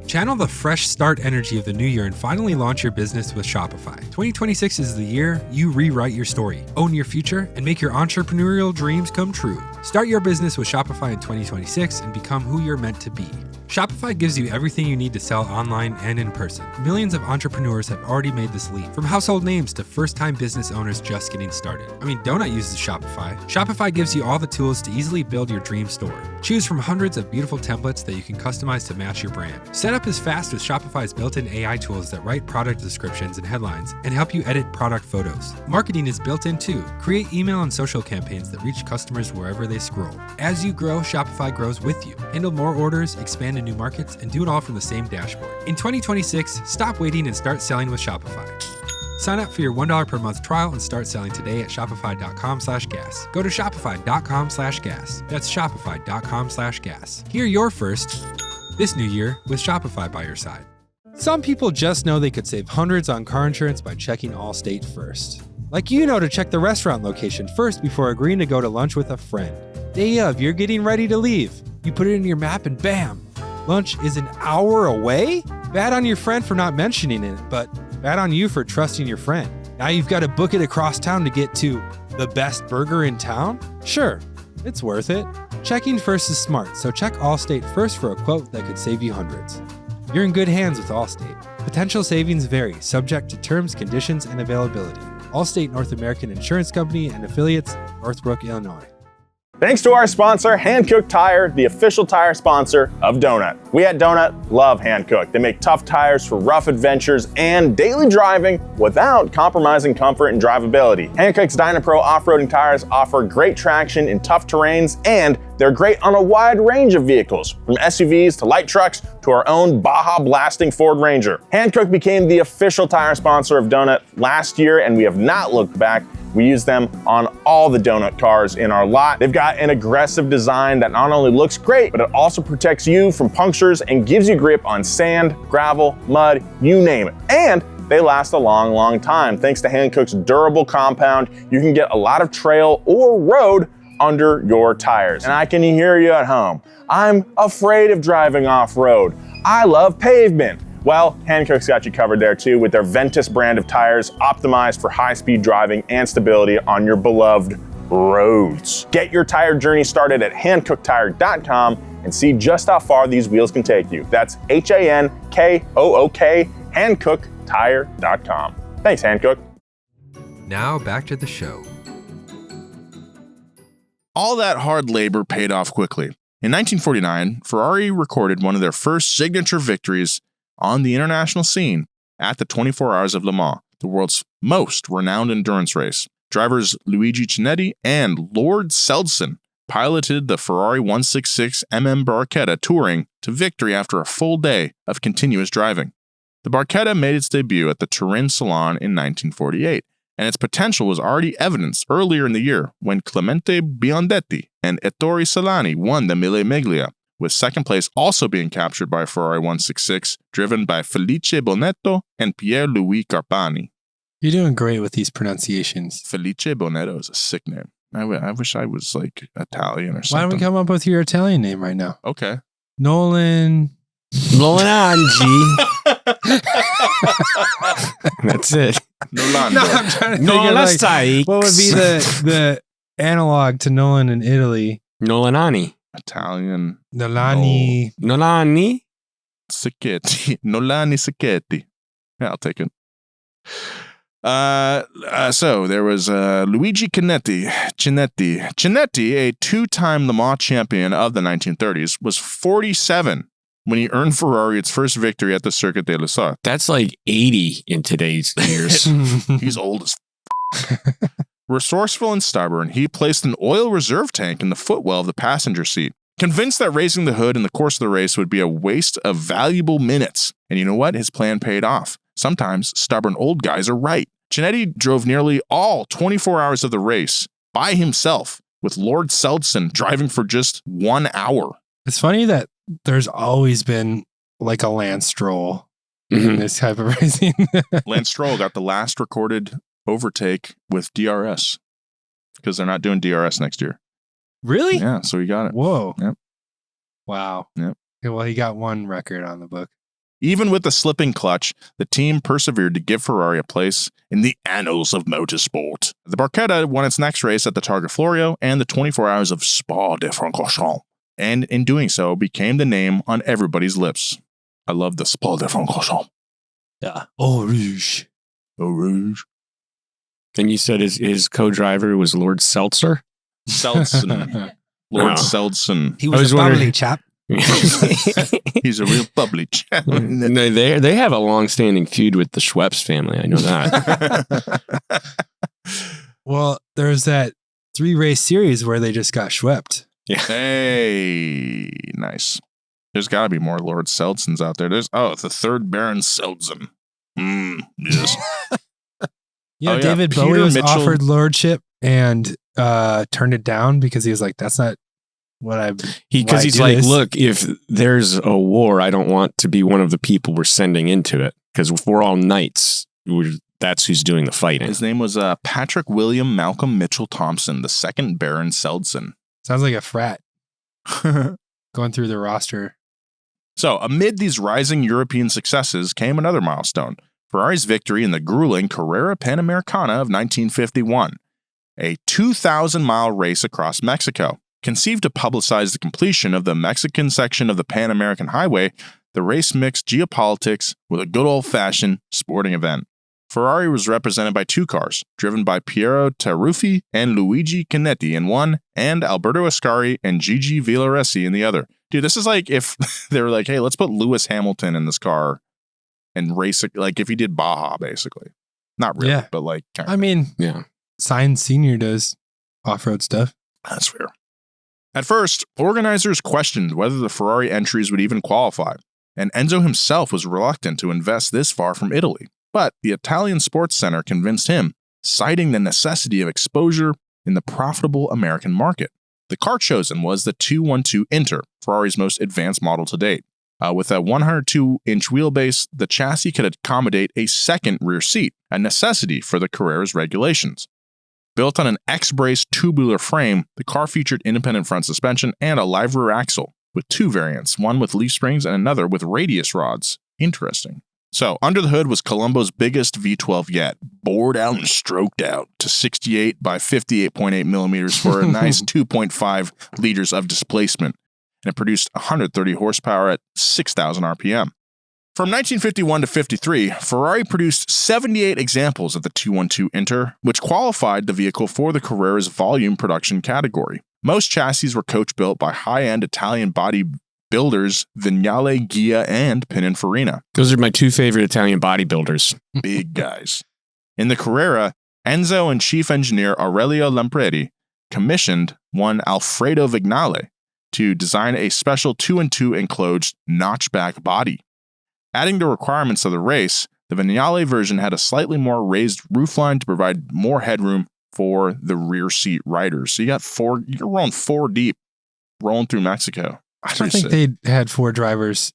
Channel the fresh start energy of the new year and finally launch your business with Shopify. 2026 is the year you rewrite your story, own your future, and make your entrepreneurial dreams come true. Start your business with Shopify in 2026 and become who you're meant to be. Shopify gives you everything you need to sell online and in person. Millions of entrepreneurs have already made this leap, from household names to first-time business owners just getting started. Donut uses Shopify. Shopify gives you all the tools to easily build your dream store. Choose from hundreds of beautiful templates that you can customize to match your brand. Setup is fast with Shopify's built-in AI tools that write product descriptions and headlines and help you edit product photos. Marketing is built in too. Create email and social campaigns that reach customers wherever they scroll. As you grow, Shopify grows with you. Handle more orders, expand in new markets, and do it all from the same dashboard. In 2026, stop waiting and start selling with Shopify. Sign up for your $1 per month trial and start selling today at shopify.com/gas. Go to shopify.com/gas. That's shopify.com/gas. Hear your first this new year with Shopify by your side. Some people just know they could save hundreds on car insurance by checking Allstate first. Like to check the restaurant location first before agreeing to go to lunch with a friend. Day of, you're getting ready to leave. You put it in your map and bam! Lunch is an hour away? Bad on your friend for not mentioning it, but bad on you for trusting your friend. Now you've got to book it across town to get to the best burger in town? Sure, it's worth it. Checking first is smart, so check Allstate first for a quote that could save you hundreds. You're in good hands with Allstate. Potential savings vary, subject to terms, conditions, and availability. Allstate North American Insurance Company and affiliates, Northbrook, Illinois. Thanks to our sponsor, Hankook Tire, the official tire sponsor of Donut. We at Donut love Hankook. They make tough tires for rough adventures and daily driving without compromising comfort and drivability. Hankook's Dynapro off-roading tires offer great traction in tough terrains, and they're great on a wide range of vehicles, from SUVs to light trucks to our own Baja blasting Ford Ranger. Hankook became the official tire sponsor of Donut last year, and we have not looked back. We use them on all the Donut cars in our lot. They've got an aggressive design that not only looks great, but it also protects you from punctures and gives you grip on sand, gravel, mud, you name it. And they last a long, long time. Thanks to Hankook's durable compound, you can get a lot of trail or road under your tires. And I can hear you at home. I'm afraid of driving off-road. I love pavement. Well, Hankook's got you covered there too with their Ventus brand of tires optimized for high-speed driving and stability on your beloved roads. Get your tire journey started at hankooktire.com and see just how far these wheels can take you. That's HANKOOK, hankooktire.com. Thanks, Hankook. Now back to the show. All that hard labor paid off quickly. In 1949, Ferrari recorded one of their first signature victories on the international scene at the 24 Hours of Le Mans, the world's most renowned endurance race. Drivers Luigi Chinetti and Lord Seldson piloted the Ferrari 166 Baracca touring to victory after a full day of continuous driving. The Baracca made its debut at the Turin Salon in 1948, and its potential was already evidenced earlier in the year when Clemente Biondetti and Ettore Solani won the Mille Miglia, with second place also being captured by a Ferrari 166, driven by Felice Bonetto and Pierre-Louis Carpani. You're doing great with these pronunciations. Felice Bonetto is a sick name. I wish I was like Italian or something. Why don't we come up with your Italian name right now? Okay. Nolan Angie. That's it. Nolando. No, I'm trying to think of what would be the analog to Nolan in Italy? Nolanani. Italian. Nolani. Nolani? Sacchetti. Nolani Sacchetti. Yeah, I'll take it. So there was Luigi Chinetti. Chinetti, a two-time Le Mans champion of the 1930s, was 47 when he earned Ferrari its first victory at the Circuit de l'Essai. That's like 80 in today's years. He's old as Resourceful and stubborn, he placed an oil reserve tank in the footwell of the passenger seat, convinced that raising the hood in the course of the race would be a waste of valuable minutes. And you know what? His plan paid off. Sometimes stubborn old guys are right. Chinetti drove nearly all 24 hours of the race by himself, with Lord Seldson driving for just 1 hour. It's funny that there's always been like a Lance Stroll in this type of racing. Lance Stroll got the last recorded overtake with DRS. because they're not doing DRS next year. Really? Yeah, so he got it. Whoa. Yep. Wow. Yep. Okay, well, he got one record on the book. Even with the slipping clutch, the team persevered to give Ferrari a place in the annals of motorsport. The Barchetta won its next race at the Targa Florio and the 24 Hours of Spa-de-Francorchamps, and in doing so became the name on everybody's lips. I love the Spa-de-Francorchamps. Yeah. Eau Rouge. Eau Rouge. And you said his co-driver was Lord Seltzer? Seldson. Lord Seldson. He was a bubbly chap. He's a real bubbly chap. No, they have a long-standing feud with the Schweppes family. I know that. Well, there's that 3-race series where they just got Schwepped. Yeah. Hey, nice. There's got to be more Lord Seldsons out there. It's the third Baron Seldson. Yes. David Peter Bowie was Mitchell. offered lordship and turned it down because he was like, "That's not what I." Because he's like, look, if there's a war, I don't want to be one of the people we're sending into it. Because if we're all knights, that's who's doing the fighting. His name was Patrick William Malcolm Mitchell Thompson, the second Baron Seldson. Sounds like a frat going through the roster. So, amid these rising European successes came another milestone: Ferrari's victory in the grueling Carrera Panamericana of 1951, a 2,000-mile race across Mexico. Conceived to publicize the completion of the Mexican section of the Pan American Highway, the race mixed geopolitics with a good old-fashioned sporting event. Ferrari was represented by 2 cars, driven by Piero Taruffi and Luigi Chinetti in one, and Alberto Ascari and Gigi Villaresi in the other. Dude, this is like if they were like, hey, let's put Lewis Hamilton in this car and race it, like if he did Baja, basically. Not really, but like kind of. I mean, yeah. Sainz Sr. does off-road stuff. That's fair. At first, organizers questioned whether the Ferrari entries would even qualify, and Enzo himself was reluctant to invest this far from Italy. But the Italian Sports Center convinced him, citing the necessity of exposure in the profitable American market. The car chosen was the 212 Inter, Ferrari's most advanced model to date. With a 102-inch wheelbase, the chassis could accommodate a second rear seat, a necessity for the Carrera's regulations. Built on an X-brace tubular frame, the car featured independent front suspension and a live rear axle, with 2 variants, one with leaf springs and another with radius rods. Interesting. So, under the hood was Colombo's biggest V12 yet, bored out and stroked out to 68 by 58.8 millimeters for a nice 2.5 liters of displacement, and it produced 130 horsepower at 6,000 RPM. From 1951 to 53, Ferrari produced 78 examples of the 212 Inter, which qualified the vehicle for the Carrera's volume production category. Most chassis were coach-built by high-end Italian body builders Vignale, Ghia, and Pininfarina. Those are my 2 favorite Italian bodybuilders. Big guys. In the Carrera, Enzo and chief engineer Aurelio Lampredi commissioned one Alfredo Vignale to design a special 2-in-2 enclosed notchback body. Adding the requirements of the race, the Vignale version had a slightly more raised roofline to provide more headroom for the rear seat riders. So you're rolling 4 deep, rolling through Mexico. I don't think they had 4 drivers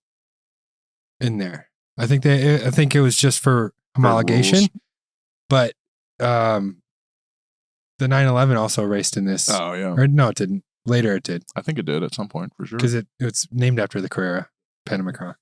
in there. I think it was just for homologation. But the 911 also raced in this. Oh yeah. Or no, it didn't. Later it did. I think it did at some point for sure. Because it's named after the Carrera Panamericana.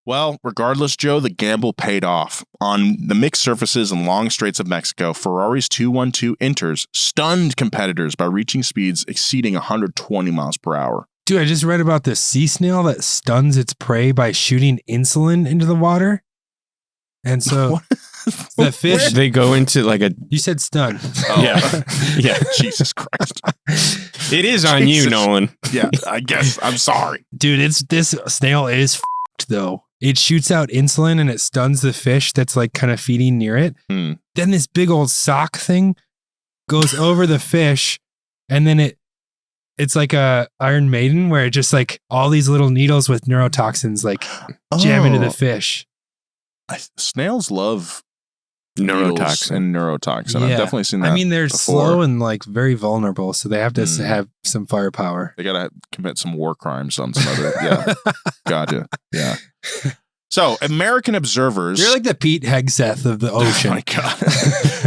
Well, regardless, Joe, the gamble paid off. On the mixed surfaces and long straights of Mexico, Ferrari's 212 Inters stunned competitors by reaching speeds exceeding 120 miles per hour. Dude, I just read about this sea snail that stuns its prey by shooting insulin into the water. And so the fish... They go into like a... You said stun. Oh. Yeah. Yeah. Jesus Christ. It is on you, Nolan. Yeah, I guess. I'm sorry. Dude, this snail is f***ed though. It shoots out insulin and it stuns the fish that's like kind of feeding near it. Then this big old sock thing goes over the fish, and then it's like a Iron Maiden where it just like all these little needles with neurotoxins like jam into the fish. Snails love neurotoxin and neurotoxin. Yeah. I've definitely seen that. I mean, they're before. slow and like very vulnerable, so they have to have some firepower. They gotta commit some war crimes on some other. Yeah, gotcha. Yeah. So, American observers... You're like the Pete Hegseth of the ocean. Oh, my God.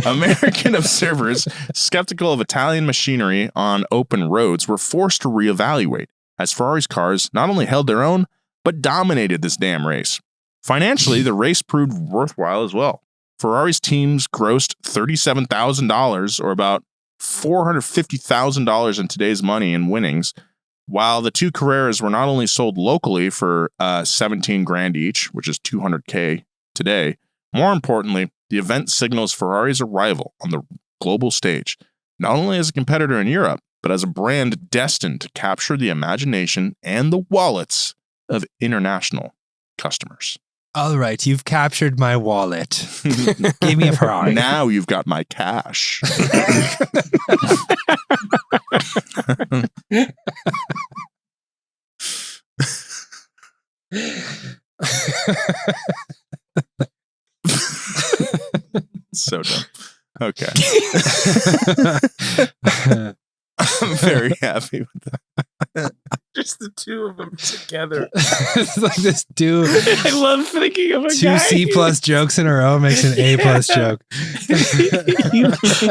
American observers, skeptical of Italian machinery on open roads, were forced to reevaluate, as Ferrari's cars not only held their own, but dominated this damn race. Financially, the race proved worthwhile as well. Ferrari's teams grossed $37,000, or about $450,000 in today's money in winnings, while the two Carreras were not only sold locally for $17,000 each, which is $200K today, more importantly, the event signals Ferrari's arrival on the global stage, not only as a competitor in Europe, but as a brand destined to capture the imagination and the wallets of international customers. All right, you've captured my wallet. Give me a Ferrari. Now you've got my cash. So dumb. Okay. I'm very happy with that. Just the two of them together. It's like this dude. I love thinking of a Two guy. C+ jokes in a row makes an A+ joke.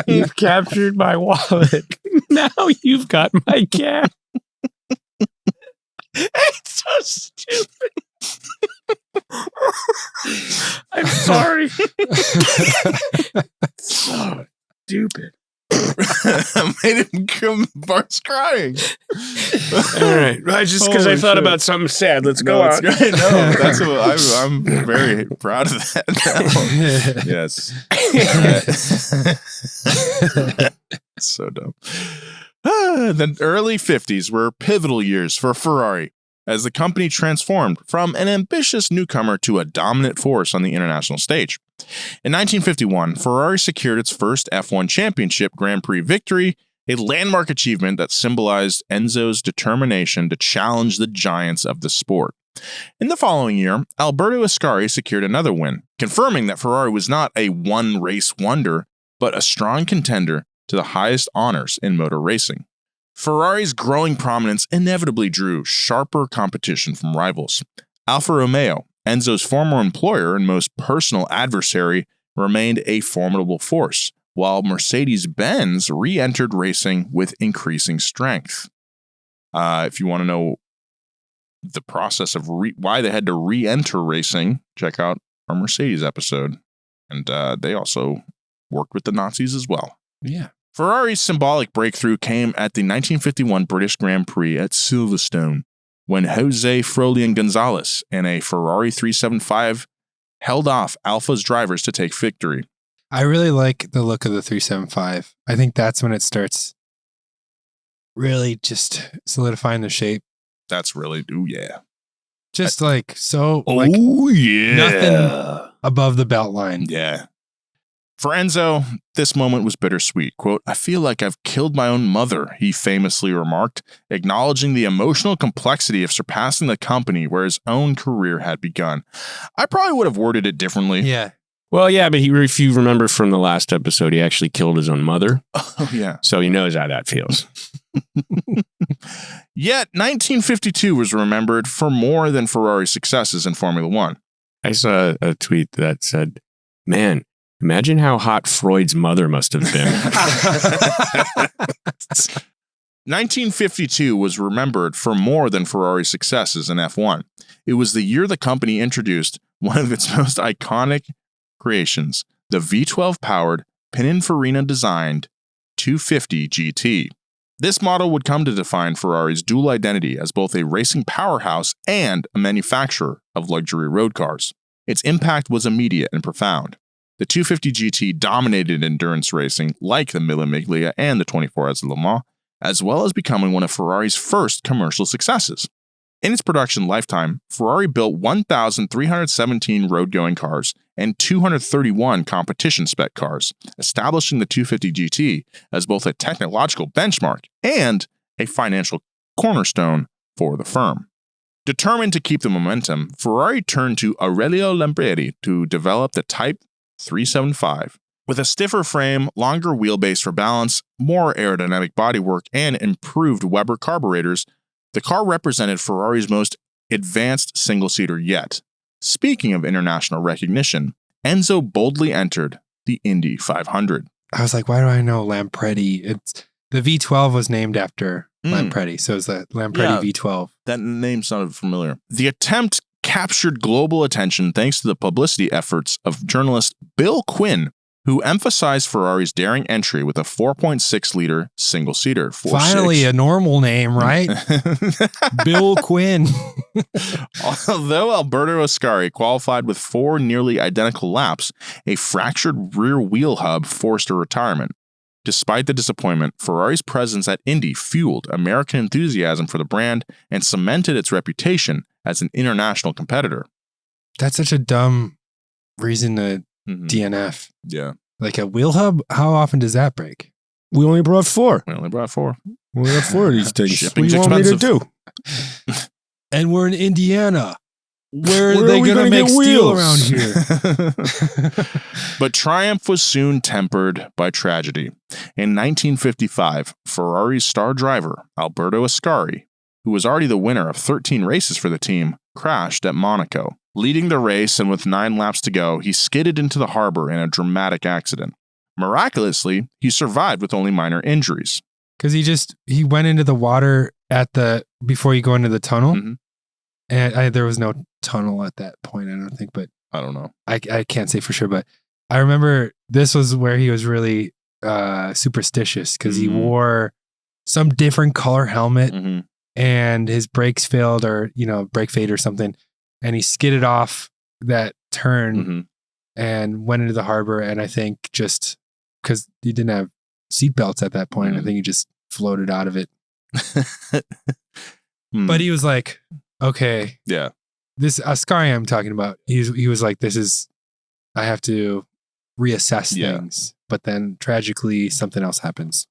You've captured my wallet. Now you've got my cash. It's so stupid. I'm sorry. So stupid. I made him come barks crying. All right. Just because I thought shit. about something sad. Let's go It's on. great. No, that's what I'm very proud of that now. Yes. So dumb. The early 50s were pivotal years for Ferrari as the company transformed from an ambitious newcomer to a dominant force on the international stage. In 1951, Ferrari secured its first F1 Championship Grand Prix victory, a landmark achievement that symbolized Enzo's determination to challenge the giants of the sport. In the following year, Alberto Ascari secured another win, confirming that Ferrari was not a one-race wonder, but a strong contender to the highest honors in motor racing. Ferrari's growing prominence inevitably drew sharper competition from rivals. Alfa Romeo, Enzo's former employer and most personal adversary, remained a formidable force, while Mercedes-Benz re-entered racing with increasing strength. If you want to know the process of why they had to re-enter racing, check out our Mercedes episode. And they also worked with the Nazis as well. Yeah. Ferrari's symbolic breakthrough came at the 1951 British Grand Prix at Silverstone, when Jose Frolian Gonzalez in a Ferrari 375 held off Alfa's drivers to take victory. I really like the look of the 375. I think that's when it starts really just solidifying the shape. That's really, ooh yeah. Just like, so, yeah. nothing above the belt line. Yeah. For Enzo, this moment was bittersweet. Quote, "I feel like I've killed my own mother," he famously remarked, acknowledging the emotional complexity of surpassing the company where his own career had begun. I probably would have worded it differently. Yeah. Well, yeah, but if you remember from the last episode, he actually killed his own mother. Oh, yeah. So he knows how that feels. Yet, 1952 was remembered for more than Ferrari's successes in Formula One. I saw a tweet that said, man, imagine how hot Freud's mother must have been. 1952 was remembered for more than Ferrari's successes in F1. It was the year the company introduced one of its most iconic creations, the V12-powered, Pininfarina-designed 250 GT. This model would come to define Ferrari's dual identity as both a racing powerhouse and a manufacturer of luxury road cars. Its impact was immediate and profound. The 250 GT dominated endurance racing like the Mille Miglia and the 24 Hours of Le Mans, as well as becoming one of Ferrari's first commercial successes. In its production lifetime, Ferrari built 1,317 road-going cars and 231 competition spec cars, establishing the 250 GT as both a technological benchmark and a financial cornerstone for the firm. Determined to keep the momentum, Ferrari turned to Aurelio Lambredi to develop the Type 375. With a stiffer frame, longer wheelbase for balance, more aerodynamic bodywork, and improved Weber carburetors, the car represented Ferrari's most advanced single-seater yet. Speaking of international recognition, Enzo boldly entered the Indy 500. I was like, why do I know Lampretti? It's the V12 was named after Lampretti, so it's the Lampretti V12. That name sounded familiar. The attempt captured global attention thanks to the publicity efforts of journalist Bill Quinn, who emphasized Ferrari's daring entry with a 4.6-liter single-seater. Finally, a normal name, right? Bill Quinn. Although Alberto Ascari qualified with 4 nearly identical laps, a fractured rear wheel hub forced a retirement. Despite the disappointment, Ferrari's presence at Indy fueled American enthusiasm for the brand and cemented its reputation as an international competitor. That's such a dumb reason to DNF. Yeah. Like a wheel hub, how often does that break? We only brought 4. We only brought 4. We only got 4 of these things. Shipping's what do you want me to expensive. do? And we're in Indiana. Where are they going to make steel around here? But triumph was soon tempered by tragedy. In 1955, Ferrari's star driver, Alberto Ascari, who was already the winner of 13 races for the team, crashed at Monaco. Leading the race and with 9 laps to go, he skidded into the harbor in a dramatic accident. Miraculously, he survived with only minor injuries. Because he went into the water before you go into the tunnel. Mm-hmm. And there was no tunnel at that point, I don't think, but I don't know. I can't say for sure, but I remember this was where he was really superstitious because he wore some different color helmet and his brakes failed or, brake fade or something. And he skidded off that turn and went into the harbor. And I think just because he didn't have seatbelts at that point, I think he just floated out of it. But he was like, okay. Yeah. This Ascari I'm talking about, he was like, I have to reassess things. But then tragically, something else happens.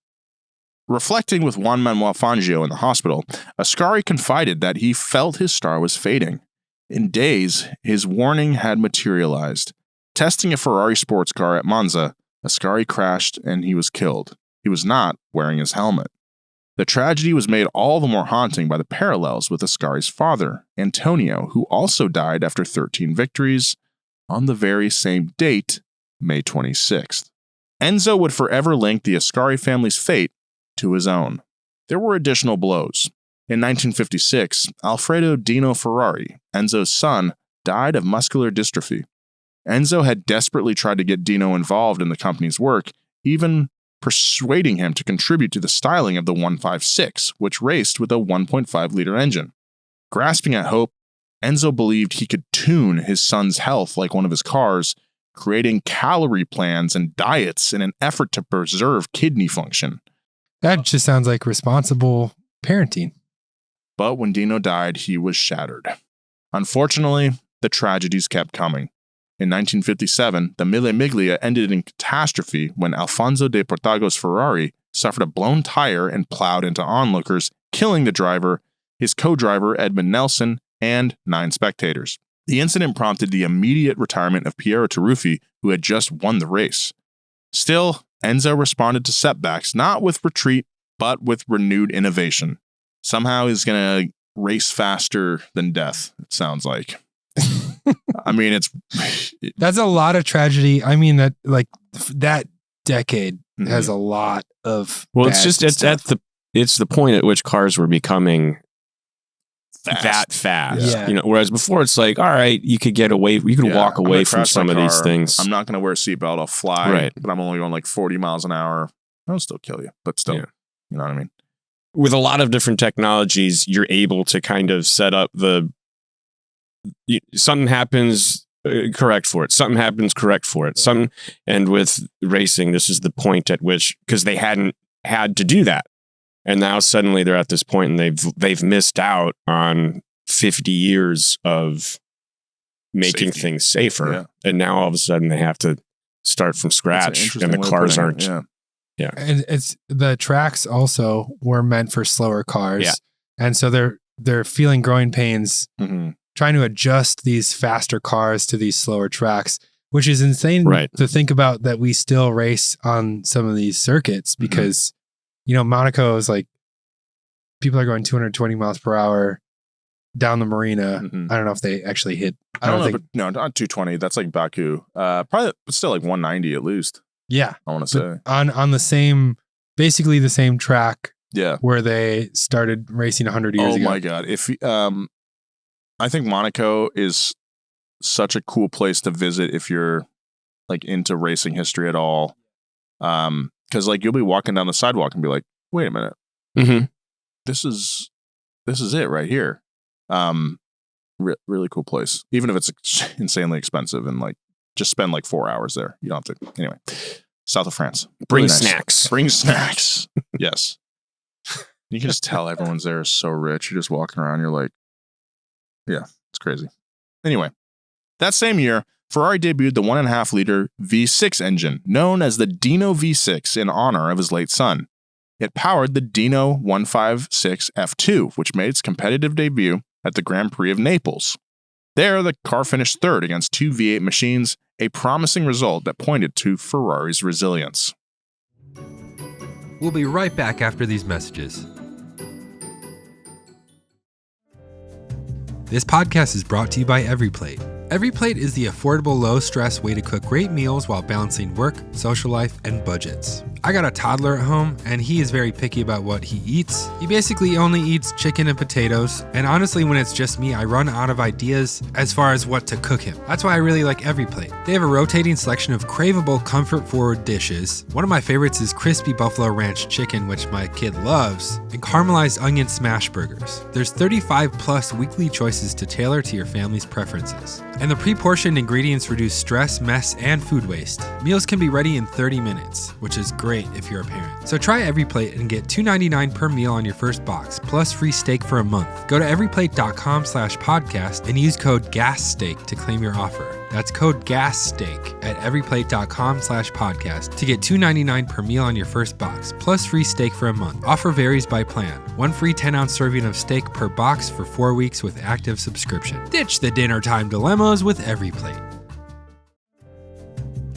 Reflecting with Juan Manuel Fangio in the hospital, Ascari confided that he felt his star was fading. In days, his warning had materialized. Testing a Ferrari sports car at Monza, Ascari crashed and he was killed. He was not wearing his helmet. The tragedy was made all the more haunting by the parallels with Ascari's father, Antonio, who also died after 13 victories on the very same date, May 26th. Enzo would forever link the Ascari family's fate to his own. There were additional blows. In 1956, Alfredo Dino Ferrari, Enzo's son, died of muscular dystrophy. Enzo had desperately tried to get Dino involved in the company's work, even persuading him to contribute to the styling of the 156, which raced with a 1.5-liter engine. Grasping at hope, Enzo believed he could tune his son's health like one of his cars, creating calorie plans and diets in an effort to preserve kidney function. That just sounds like responsible parenting. But when Dino died, he was shattered. Unfortunately, the tragedies kept coming. In 1957, the Mille Miglia ended in catastrophe when Alfonso de Portago's Ferrari suffered a blown tire and plowed into onlookers, killing the driver, his co-driver Edmund Nelson, and 9 spectators. The incident prompted the immediate retirement of Piero Taruffi, who had just won the race. Still, Enzo responded to setbacks not with retreat, but with renewed innovation. Somehow he's going to race faster than death, it sounds like. I mean, that's a lot of tragedy. I mean, that decade has a lot of. Well, it's the point at which cars were becoming that fast. Yeah. Whereas before it's like, all right, you could get away, you could walk away from some of these things. I'm not going to wear a seatbelt. I'll fly, but I'm only going like 40 miles an hour. I'll still kill you, but still, you know what I mean? With a lot of different technologies, you're able to kind of set up something happens, correct for it. Something happens, correct for it. And with racing, this is the point at which, because they hadn't had to do that. And now suddenly they're at this point and they've missed out on 50 years of making things safer. Yeah. And now all of a sudden they have to start from scratch and the cars aren't. Yeah. And it's the tracks also were meant for slower cars. Yeah. And so they're feeling growing pains trying to adjust these faster cars to these slower tracks, which is insane to think about that we still race on some of these circuits because, Monaco is like people are going 220 miles per hour down the marina. Mhm. I don't know if they actually hit. I don't know, but no, not 220. That's like Baku. Probably, but still like 190 at least. Yeah, I want to say. on the same, basically the same track Yeah. where they started racing 100 years ago. Oh my God. If I think Monaco is such a cool place to visit if you're like into racing history at all. Because like you'll be walking down the sidewalk and be like, wait a minute, Mm-hmm. this is it right here. Really cool place. Even if it's insanely expensive and like just spend like 4 hours there. You don't have to. Anyway, south of France. Bring Really nice. snacks. Bring snacks. Yes. You can just tell everyone's there is so rich. You're just walking around. You're like, yeah, it's crazy. Anyway, that same year, Ferrari debuted the 1.5 liter V6 engine, known as the Dino V6 in honor of his late son. It powered the Dino 156 F2, which made its competitive debut at the Grand Prix of Naples. There, the car finished third against 2 V8 machines, a promising result that pointed to Ferrari's resilience. We'll be right back after these messages. This podcast is brought to you by EveryPlate. EveryPlate is the affordable, low-stress way to cook great meals while balancing work, social life, and budgets. I got a toddler at home, and he is very picky about what he eats. He basically only eats chicken and potatoes, and honestly, when it's just me, I run out of ideas as far as what to cook him. That's why I really like EveryPlate. They have a rotating selection of craveable, comfort-forward dishes. One of my favorites is crispy buffalo ranch chicken, which my kid loves, and caramelized onion smash burgers. There's 35+ weekly choices to tailor to your family's preferences. And the pre-portioned ingredients reduce stress, mess, and food waste. Meals can be ready in 30 minutes, which is great if you're a parent. So try EveryPlate and get $2.99 per meal on your first box, plus free steak for a month. Go to everyplate.com/podcast and use code GASSTEAK to claim your offer. That's code GASSTEAK at everyplate.com/podcast to get $2.99 per meal on your first box, plus free steak for a month. Offer varies by plan. One free 10-ounce serving of steak per box for 4 weeks with active subscription. Ditch the dinner time dilemmas with EveryPlate.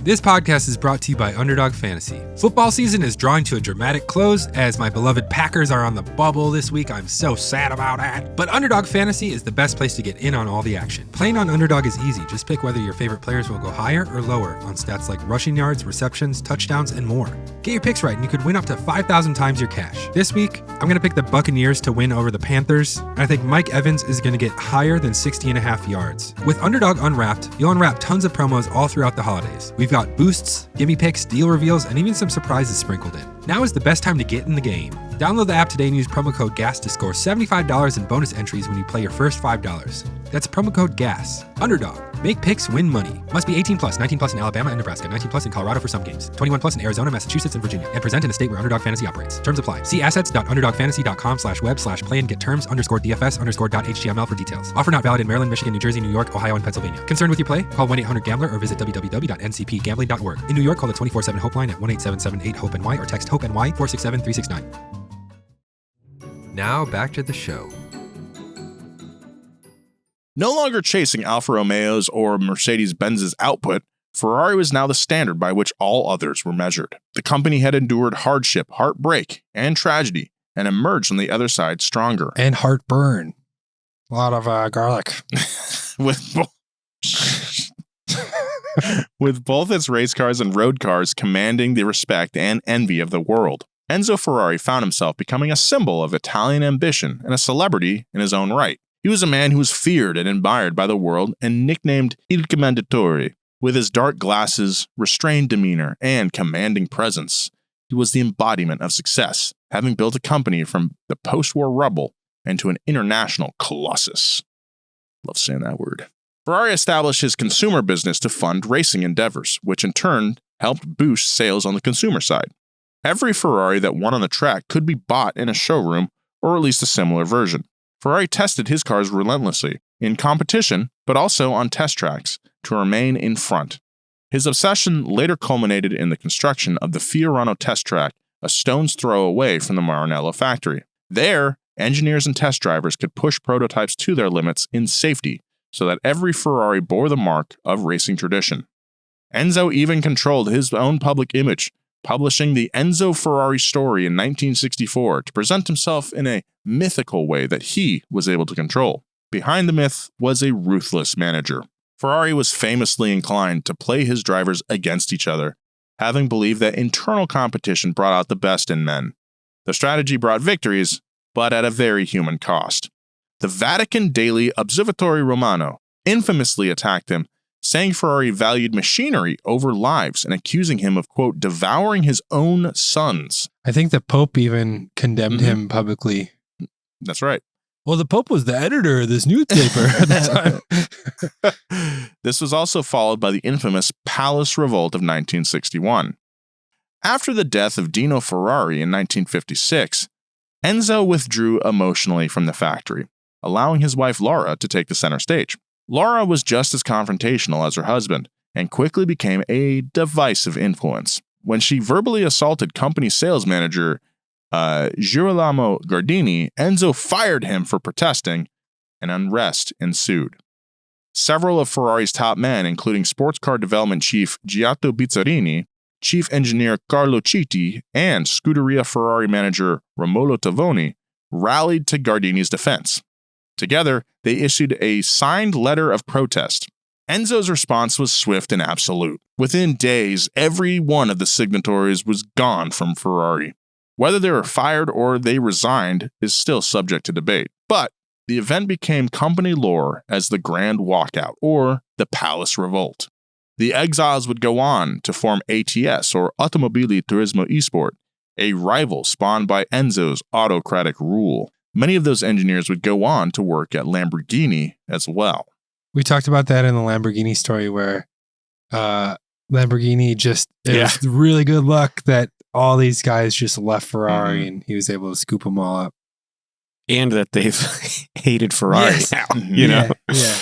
This podcast is brought to you by Underdog Fantasy. Football season is drawing to a dramatic close as my beloved Packers are on the bubble this week. I'm so sad about that. But Underdog Fantasy is the best place to get in on all the action. Playing on Underdog is easy. Just pick whether your favorite players will go higher or lower on stats like rushing yards, receptions, touchdowns, and more. Get your picks right and you could win up to 5,000 times your cash. This week, I'm going to pick the Buccaneers to win over the Panthers. And I think Mike Evans is going to get higher than 60.5 yards. With Underdog Unwrapped, you'll unwrap tons of promos all throughout the holidays. We've got boosts, gimme picks, deal reveals, and even some surprises sprinkled in. Now is the best time to get in the game. Download the app today and use promo code GAS to score $75 in bonus entries when you play your first $5. That's promo code GAS. Underdog. Make picks, win money. Must be 18 plus, 19 plus in Alabama and Nebraska, 19 plus in Colorado for some games, 21 plus in Arizona, Massachusetts, and Virginia, and present in a state where Underdog Fantasy operates. Terms apply. See assets.underdogfantasy.com/web/play and get terms_DFS_.html for details. Offer not valid in Maryland, Michigan, New Jersey, New York, Ohio, and Pennsylvania. Concerned with your play? Call 1-800-GAMBLER or visit www.ncpgambling.org. In New York, call the 24/7 HOPE line at 1-877-8-HOPE-NY or text HOPE-NY 467-369. Now back to the show. No longer chasing Alfa Romeo's or Mercedes-Benz's output, Ferrari was now the standard by which all others were measured. The company had endured hardship, heartbreak, and tragedy, and emerged on the other side stronger. And heartburn. A lot of garlic. With both its race cars and road cars commanding the respect and envy of the world, Enzo Ferrari found himself becoming a symbol of Italian ambition and a celebrity in his own right. He was a man who was feared and admired by the world and nicknamed Il Commendatore. With his dark glasses, restrained demeanor, and commanding presence, he was the embodiment of success, having built a company from the post-war rubble into an international colossus. Love saying that word. Ferrari established his consumer business to fund racing endeavors, which in turn helped boost sales on the consumer side. Every Ferrari that won on the track could be bought in a showroom, or at least a similar version. Ferrari tested his cars relentlessly, in competition, but also on test tracks, to remain in front. His obsession later culminated in the construction of the Fiorano test track, a stone's throw away from the Maranello factory. There, engineers and test drivers could push prototypes to their limits in safety, so that every Ferrari bore the mark of racing tradition. Enzo even controlled his own public image, publishing the Enzo Ferrari story in 1964 to present himself in a mythical way that he was able to control. Behind the myth was a ruthless manager. Ferrari was famously inclined to play his drivers against each other, having believed that internal competition brought out the best in men. The strategy brought victories, but at a very human cost. The Vatican daily Osservatore Romano infamously attacked him, saying Ferrari valued machinery over lives and accusing him of, quote, devouring his own sons. I think the Pope even condemned him publicly. That's right. Well, the Pope was the editor of this newspaper at the time. This was also followed by the infamous Palace Revolt of 1961. After the death of Dino Ferrari in 1956, Enzo withdrew emotionally from the factory, allowing his wife Laura to take the center stage. Laura was just as confrontational as her husband and quickly became a divisive influence. When she verbally assaulted company sales manager Girolamo Gardini, Enzo fired him for protesting, and unrest ensued. Several of Ferrari's top men, including sports car development chief Giotto Bizzarini, chief engineer Carlo Citti, and Scuderia Ferrari manager Romolo Tavoni, rallied to Gardini's defense. Together, they issued a signed letter of protest. Enzo's response was swift and absolute. Within days, every one of the signatories was gone from Ferrari. Whether they were fired or they resigned is still subject to debate, but the event became company lore as the Grand Walkout, or the Palace Revolt. The exiles would go on to form ATS, or Automobili Turismo Esport, a rival spawned by Enzo's autocratic rule. Many of those engineers would go on to work at Lamborghini as well. We talked about that in the Lamborghini story where Lamborghini it was really good luck that all these guys just left Ferrari and he was able to scoop them all up. And that they've hated Ferrari now, you know? Yeah.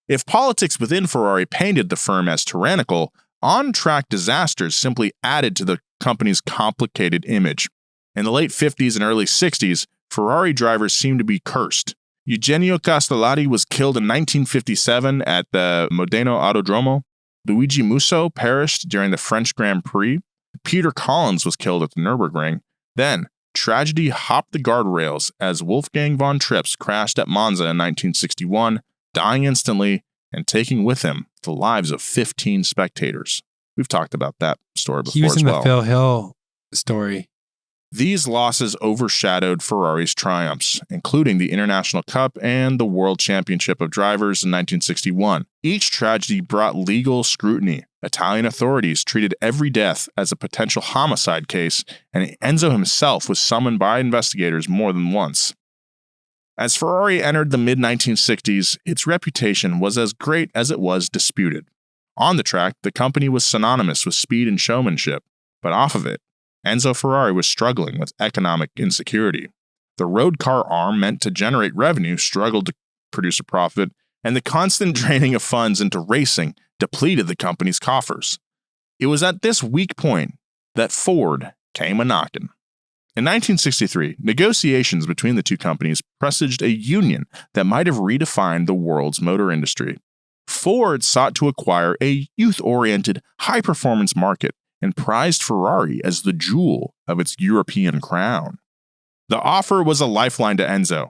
If politics within Ferrari painted the firm as tyrannical, on-track disasters simply added to the company's complicated image. In the late 50s and early 60s, Ferrari drivers seemed to be cursed. Eugenio Castellari was killed in 1957 at the Modena Autodromo. Luigi Musso perished during the French Grand Prix. Peter Collins was killed at the Nürburgring. Then, tragedy hopped the guardrails as Wolfgang von Trips crashed at Monza in 1961, dying instantly and taking with him the lives of 15 spectators. We've talked about that story before as well. He was in the Phil Hill story. These losses overshadowed Ferrari's triumphs, including the International Cup and the World Championship of Drivers in 1961. Each tragedy brought legal scrutiny. Italian authorities treated every death as a potential homicide case, and Enzo himself was summoned by investigators more than once. As Ferrari entered the mid-1960s, its reputation was as great as it was disputed. On the track, the company was synonymous with speed and showmanship, but off of it, Enzo Ferrari was struggling with economic insecurity. The road car arm meant to generate revenue struggled to produce a profit, and the constant draining of funds into racing depleted the company's coffers. It was at this weak point that Ford came a-knockin'. In 1963, negotiations between the two companies presaged a union that might have redefined the world's motor industry. Ford sought to acquire a youth-oriented, high-performance market and prized Ferrari as the jewel of its European crown. The offer was a lifeline to Enzo,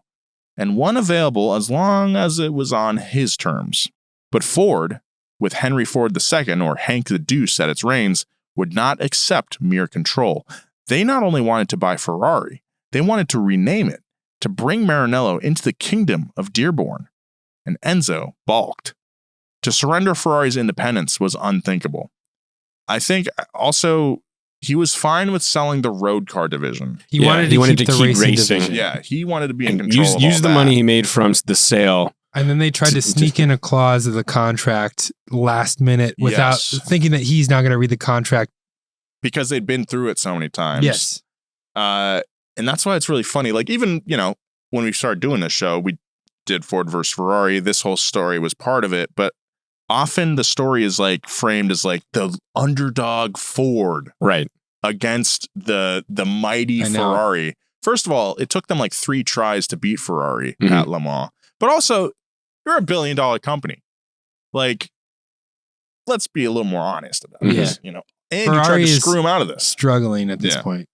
and one available as long as it was on his terms. But Ford, with Henry Ford II, or Hank the Deuce, at its reins, would not accept mere control. They not only wanted to buy Ferrari, they wanted to rename it, to bring Maranello into the kingdom of Dearborn. And Enzo balked. To surrender Ferrari's independence was unthinkable. I think also he was fine with selling the road car division. He wanted to keep the racing division. Yeah, he wanted to be in control of use all the that. money he made from the sale. And then they tried to sneak in a clause of the contract last minute without thinking that he's not going to read the contract. Because they'd been through it so many times. Yes. And that's why it's really funny. Like, even, when we started doing this show, we did Ford versus Ferrari. This whole story was part of it. But often the story is like framed as like the underdog Ford. Right. Against the mighty Ferrari. First of all, it took them like 3 tries to beat Ferrari at Le Mans. But also, you're $1 billion company. Like, let's be a little more honest about this, And Ferrari you tried to screw him out of this. Struggling at this point.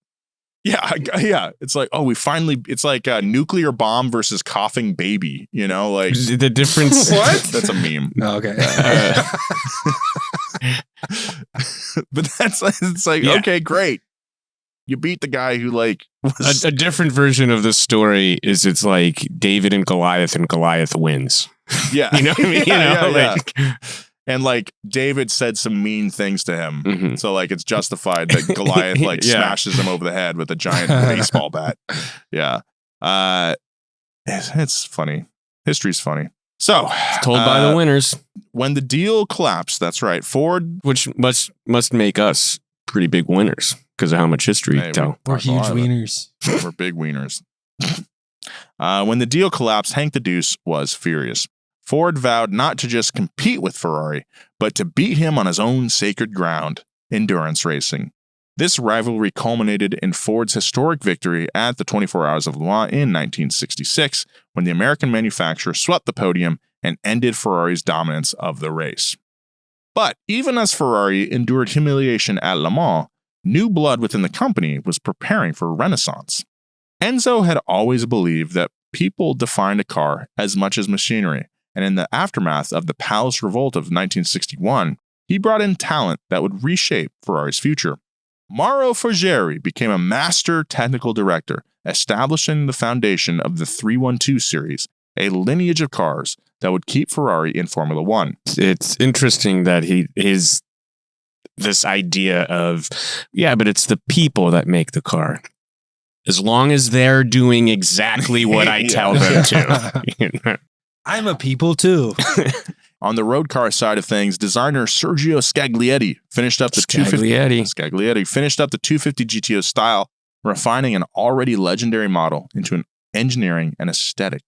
Yeah. It's like, oh, it's like a nuclear bomb versus coughing baby, like the difference. What? That's a meme. Oh, okay. But it's like, okay, great. You beat the guy who was a different version of the story is it's like David and Goliath wins. Yeah. You know what I mean? Yeah. And David said some mean things to him. Mm-hmm. So it's justified that Goliath smashes him over the head with a giant baseball bat. Yeah. It's funny. History's funny. So it's told by the winners. When the deal collapsed, that's right. Ford, which must make us pretty big winners because of how much history you tell. We're huge wieners. We're big wieners. When the deal collapsed, Hank the Deuce was furious. Ford vowed not to just compete with Ferrari, but to beat him on his own sacred ground, endurance racing. This rivalry culminated in Ford's historic victory at the 24 Hours of Le Mans in 1966, when the American manufacturer swept the podium and ended Ferrari's dominance of the race. But even as Ferrari endured humiliation at Le Mans, new blood within the company was preparing for a renaissance. Enzo had always believed that people defined a car as much as machinery, and in the aftermath of the Palace Revolt of 1961, he brought in talent that would reshape Ferrari's future. Mauro Ferrari became a master technical director, establishing the foundation of the 312 series, a lineage of cars that would keep Ferrari in Formula One. It's interesting that this idea of, but it's the people that make the car. As long as they're doing exactly what I tell them to. I'm a people too. On the road car side of things, designer Sergio Scaglietti finished up the 250 GTO style, refining an already legendary model into an engineering and aesthetic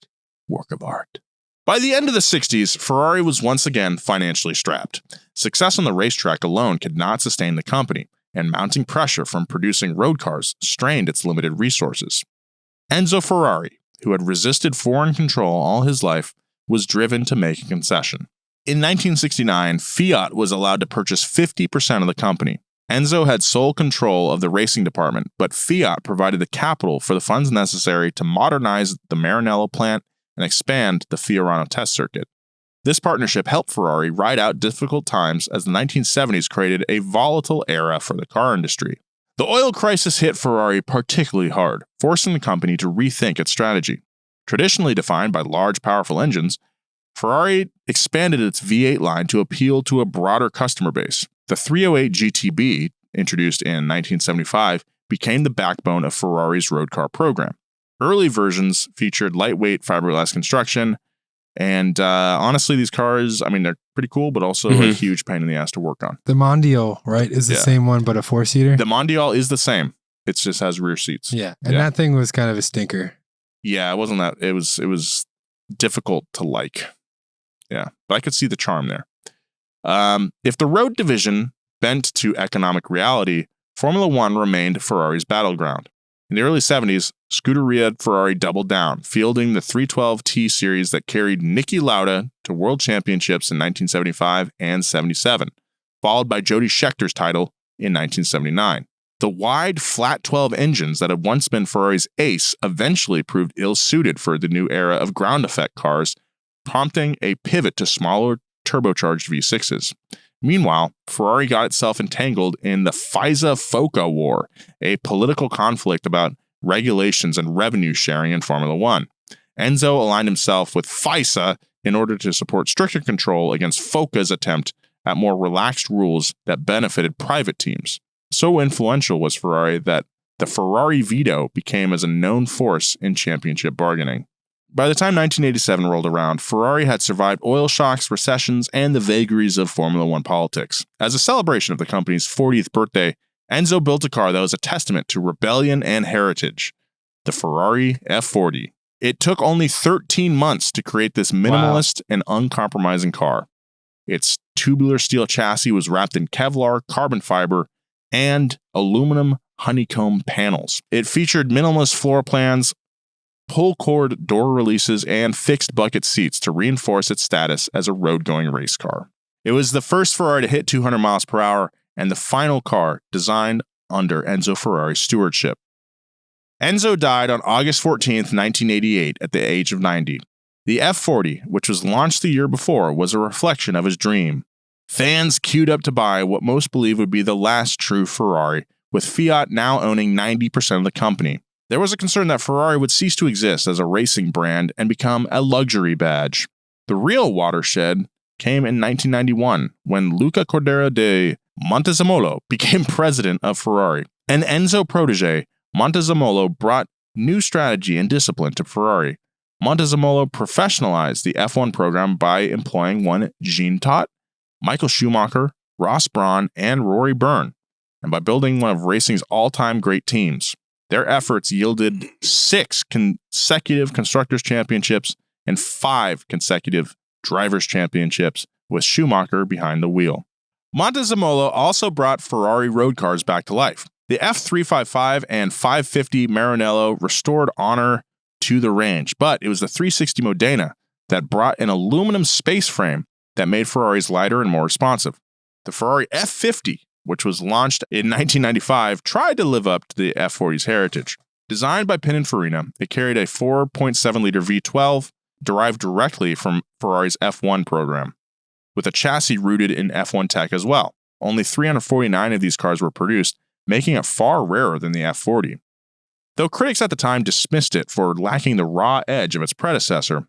work of art. By the end of the 60s, Ferrari was once again financially strapped. Success on the racetrack alone could not sustain the company, and mounting pressure from producing road cars strained its limited resources. Enzo Ferrari, who had resisted foreign control all his life, was driven to make a concession. In 1969, Fiat was allowed to purchase 50% of the company. Enzo had sole control of the racing department, but Fiat provided the capital for the funds necessary to modernize the Maranello plant and expand the Fiorano test circuit. This partnership helped Ferrari ride out difficult times as the 1970s created a volatile era for the car industry. The oil crisis hit Ferrari particularly hard, forcing the company to rethink its strategy. Traditionally defined by large, powerful engines, Ferrari expanded its V8 line to appeal to a broader customer base. The 308 GTB, introduced in 1975, became the backbone of Ferrari's road car program. Early versions featured lightweight fiberglass construction, and honestly, these cars, they're pretty cool, but also a huge pain in the ass to work on. The Mondial, right, is the same one, but a 4-seater? The Mondial is the same. It just has rear seats. Yeah, and that thing was kind of a stinker. Yeah, it wasn't that. It was difficult to like. Yeah, but I could see the charm there. If the road division bent to economic reality, Formula One remained Ferrari's battleground. In the early 70s, Scuderia Ferrari doubled down, fielding the 312T series that carried Niki Lauda to world championships in 1975 and 77, followed by Jody Schechter's title in 1979. The wide, flat 12 engines that had once been Ferrari's ace eventually proved ill-suited for the new era of ground effect cars, prompting a pivot to smaller turbocharged V6s. Meanwhile, Ferrari got itself entangled in the FISA-FOCA war, a political conflict about regulations and revenue sharing in Formula One. Enzo aligned himself with FISA in order to support stricter control against FOCA's attempt at more relaxed rules that benefited private teams. So influential was Ferrari that the Ferrari veto became as a known force in championship bargaining. By the time 1987 rolled around, Ferrari had survived oil shocks, recessions, and the vagaries of Formula One politics. As a celebration of the company's 40th birthday, Enzo built a car that was a testament to rebellion and heritage, the Ferrari F40. It took only 13 months to create this minimalist and uncompromising car. Its tubular steel chassis was wrapped in Kevlar, carbon fiber, and aluminum honeycomb panels. It featured minimalist floor plans, pull cord door releases, and fixed bucket seats to reinforce its status as a road-going race car. It was the first Ferrari to hit 200 miles per hour and the final car designed under Enzo Ferrari's stewardship. Enzo died on August 14th, 1988, at the age of 90. The F40, which was launched the year before, was a reflection of his dream. Fans queued up to buy what most believe would be the last true Ferrari, with Fiat now owning 90% of the company. There was a concern that Ferrari would cease to exist as a racing brand and become a luxury badge. The real watershed came in 1991 when Luca Cordera de Montezemolo became president of Ferrari. An Enzo protege, Montezemolo brought new strategy and discipline to Ferrari. Montezemolo professionalized the F1 program by employing one Jean Todt, Michael Schumacher, Ross Brawn, and Rory Byrne, and by building one of racing's all-time great teams. Their efforts yielded 6 consecutive Constructors' Championships and 5 consecutive Drivers' Championships, with Schumacher behind the wheel. Montezemolo also brought Ferrari road cars back to life. The F355 and 550 Maranello restored honor to the range, but it was the 360 Modena that brought an aluminum space frame that made Ferraris lighter and more responsive. The Ferrari F40, which was launched in 1995, tried to live up to the F40's heritage. Designed by Pininfarina, it carried a 4.7-liter V12 derived directly from Ferrari's F1 program, with a chassis rooted in F1 tech as well. Only 349 of these cars were produced, making it far rarer than the F40. Though critics at the time dismissed it for lacking the raw edge of its predecessor,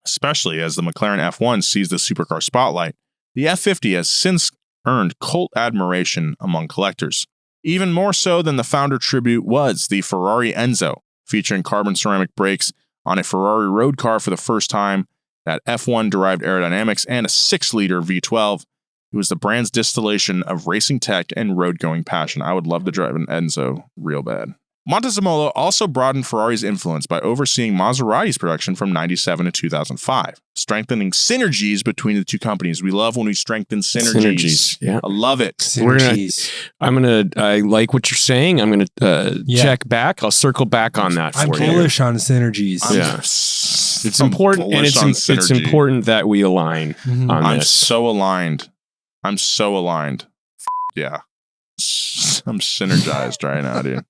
especially as the McLaren F1 seized the supercar spotlight, the F50 has since earned cult admiration among collectors. Even more so than the founder tribute was the Ferrari Enzo, featuring carbon ceramic brakes on a Ferrari road car for the first time, that F1-derived aerodynamics, and a 6-liter V12. It was the brand's distillation of racing tech and road-going passion. I would love to drive an Enzo real bad. Montezemolo also broadened Ferrari's influence by overseeing Maserati's production from 1997 to 2005, strengthening synergies between the two companies. We love when we strengthen synergies. Yeah. I love it. Synergies. I like what you're saying. I'm going to check back. I'll circle back on that for I'm you. bullish on synergies. It's important, and it's important that we align on I'm this. so aligned. Yeah. I'm synergized right now, dude.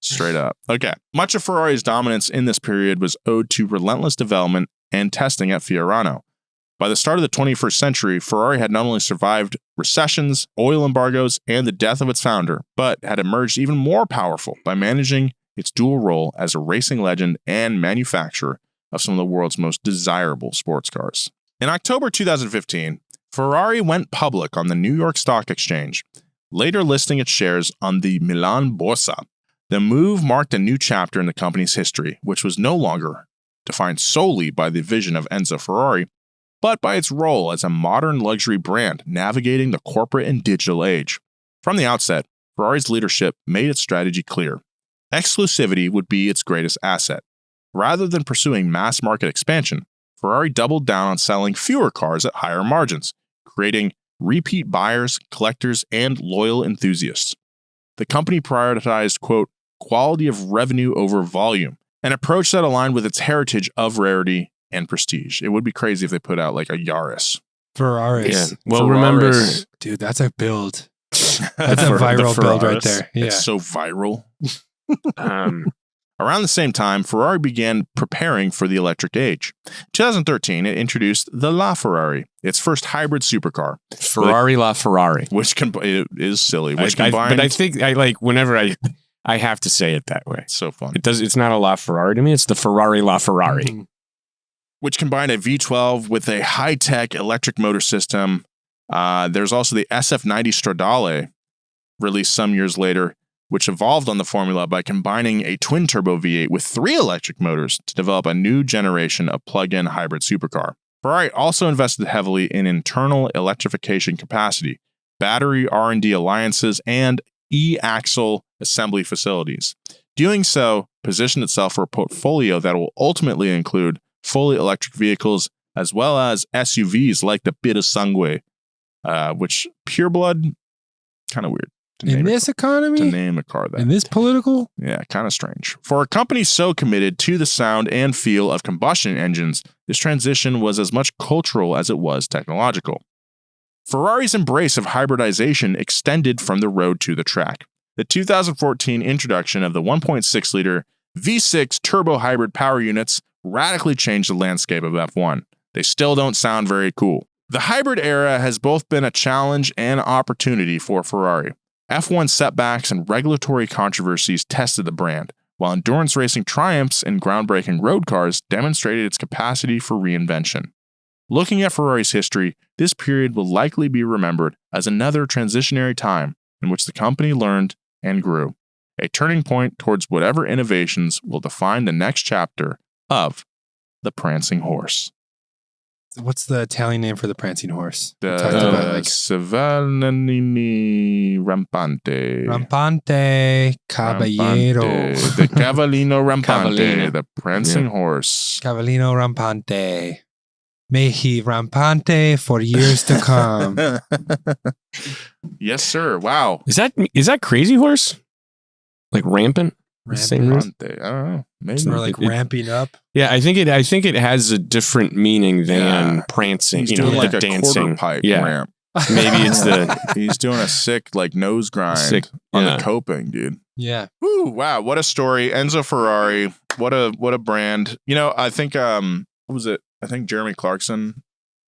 Straight up. Okay. Much of Ferrari's dominance in this period was owed to relentless development and testing at Fiorano. By the start of the 21st century, Ferrari had not only survived recessions, oil embargoes, and the death of its founder, but had emerged even more powerful by managing its dual role as a racing legend and manufacturer of some of the world's most desirable sports cars. In October 2015, Ferrari went public on the New York Stock Exchange, later listing its shares on the Milan Borsa. The move marked a new chapter in the company's history, which was no longer defined solely by the vision of Enzo Ferrari, but by its role as a modern luxury brand navigating the corporate and digital age. From the outset, Ferrari's leadership made its strategy clear. Exclusivity would be its greatest asset. Rather than pursuing mass market expansion, Ferrari doubled down on selling fewer cars at higher margins, creating repeat buyers, collectors, and loyal enthusiasts. The company prioritized, quote, quality of revenue over volume, an approach that aligned with its heritage of rarity and prestige. It would be crazy if they put out like a Yaris. Ferraris. Yeah. Well, remember, dude, that's a build. That's a viral build right there. Yeah. It's so viral. Around the same time, Ferrari began preparing for the electric age. In 2013, it introduced the LaFerrari, its first hybrid supercar. Ferrari LaFerrari. Which it is silly. Which but I think I like whenever I have to say it that way. It's so fun. It's not a LaFerrari to me. It's the Ferrari LaFerrari. Mm-hmm. Which combined a V12 with a high-tech electric motor system. There's also the SF90 Stradale, released some years later, which evolved on the formula by combining a twin-turbo V8 with 3 electric motors to develop a new generation of plug-in hybrid supercar. Ferrari also invested heavily in internal electrification capacity, battery R&D alliances, and e-axle assembly facilities. Doing so positioned itself for a portfolio that will ultimately include fully electric vehicles, as well as SUVs like the Bit of Sangue, which pureblood, kind of weird. In this economy? To name a car that. In this political? Yeah, kind of strange. For a company so committed to the sound and feel of combustion engines, this transition was as much cultural as it was technological. Ferrari's embrace of hybridization extended from the road to the track. The 2014 introduction of the 1.6-liter V6 turbo hybrid power units radically changed the landscape of F1. They still don't sound very cool. The hybrid era has both been a challenge and opportunity for Ferrari. F1 setbacks and regulatory controversies tested the brand, while endurance racing triumphs and groundbreaking road cars demonstrated its capacity for reinvention. Looking at Ferrari's history, this period will likely be remembered as another transitionary time in which the company learned and grew, a turning point towards whatever innovations will define the next chapter of the Prancing Horse. What's the Italian name for the Prancing Horse? The Like Cavallini Rampante. Rampante Caballero. Rampante. The Cavallino Rampante, Cavallino. the Prancing Horse. Cavallino Rampante. May he rampante for years to come. Yes, sir. Wow. Is that Crazy Horse? Like rampant? Same reason? Rampante. I don't know. Maybe. Or like ramping up. Yeah, I think it has a different meaning than prancing. He's you know, doing like the a dancing quarter pipe Yeah, ramp. maybe it's the He's doing a sick like nose grind Sick, on yeah. the coping, dude. Yeah. Woo, wow, what a story. Enzo Ferrari, what a brand. You know, I think what was it? I think Jeremy Clarkson,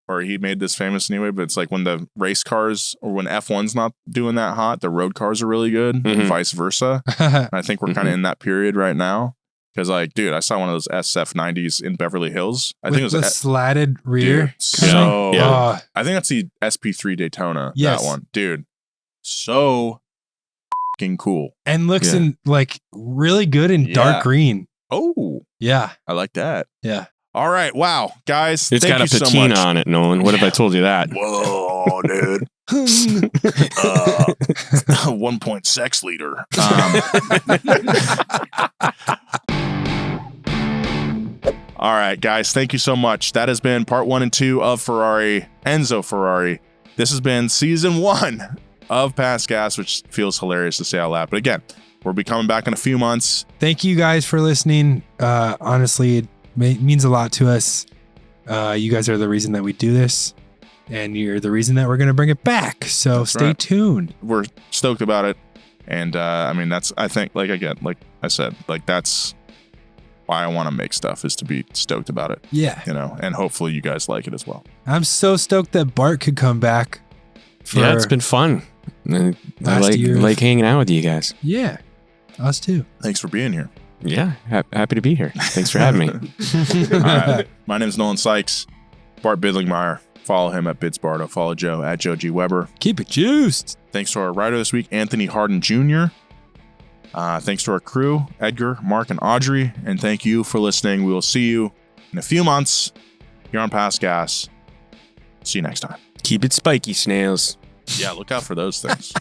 or he made this famous anyway, but it's like when the race cars or when F1's not doing that hot, the road cars are really good, and Mhm. vice versa. And I think we're kind of in that period right now. Because like, dude, I saw one of those SF90s in Beverly Hills. I think it was the slatted rear. dude, so Yeah. I think that's the SP3 Daytona. Yes. That one, dude. So fucking cool. And looks Yeah. in like really good in Yeah. dark green. Oh, Yeah. I like that. Yeah. All right, wow, guys, it's thank got a you so patina much. on it, Nolan. What if I told you that? Whoa, dude. 1.6 liter. All right, guys, thank you so much. That has been part 1 and 2 of Ferrari, Enzo Ferrari. This has been season 1 of Past Gas, which feels hilarious to say out loud. But again, we'll be coming back in a few months. Thank you guys for listening. Honestly, it means a lot to us. You guys are the reason that we do this, and you're the reason that we're going to bring it back. So That's stay right. tuned. We're stoked about it. And I mean, I think, like I said, like that's why I want to make stuff, is to be stoked about it, Yeah. you know, and hopefully you guys like it as well. I'm so stoked that Bart could come back. Yeah, it's been fun. I Last year. like hanging out with you guys. Yeah. Us too. Thanks for being here. Yeah, happy to be here. Thanks for having me. All right. My name is Nolan Sykes. Bart Bidlingmeyer. Follow him at Bidsbardo. Follow Joe at Joe G. Weber. Keep it juiced. Thanks to our writer this week, Anthony Harden Jr. Thanks to our crew, Edgar, Mark, and Audrey. And thank you for listening. We will see you in a few months here on Past Gas. See you next time. Keep it spiky, snails. Yeah, look out for those things.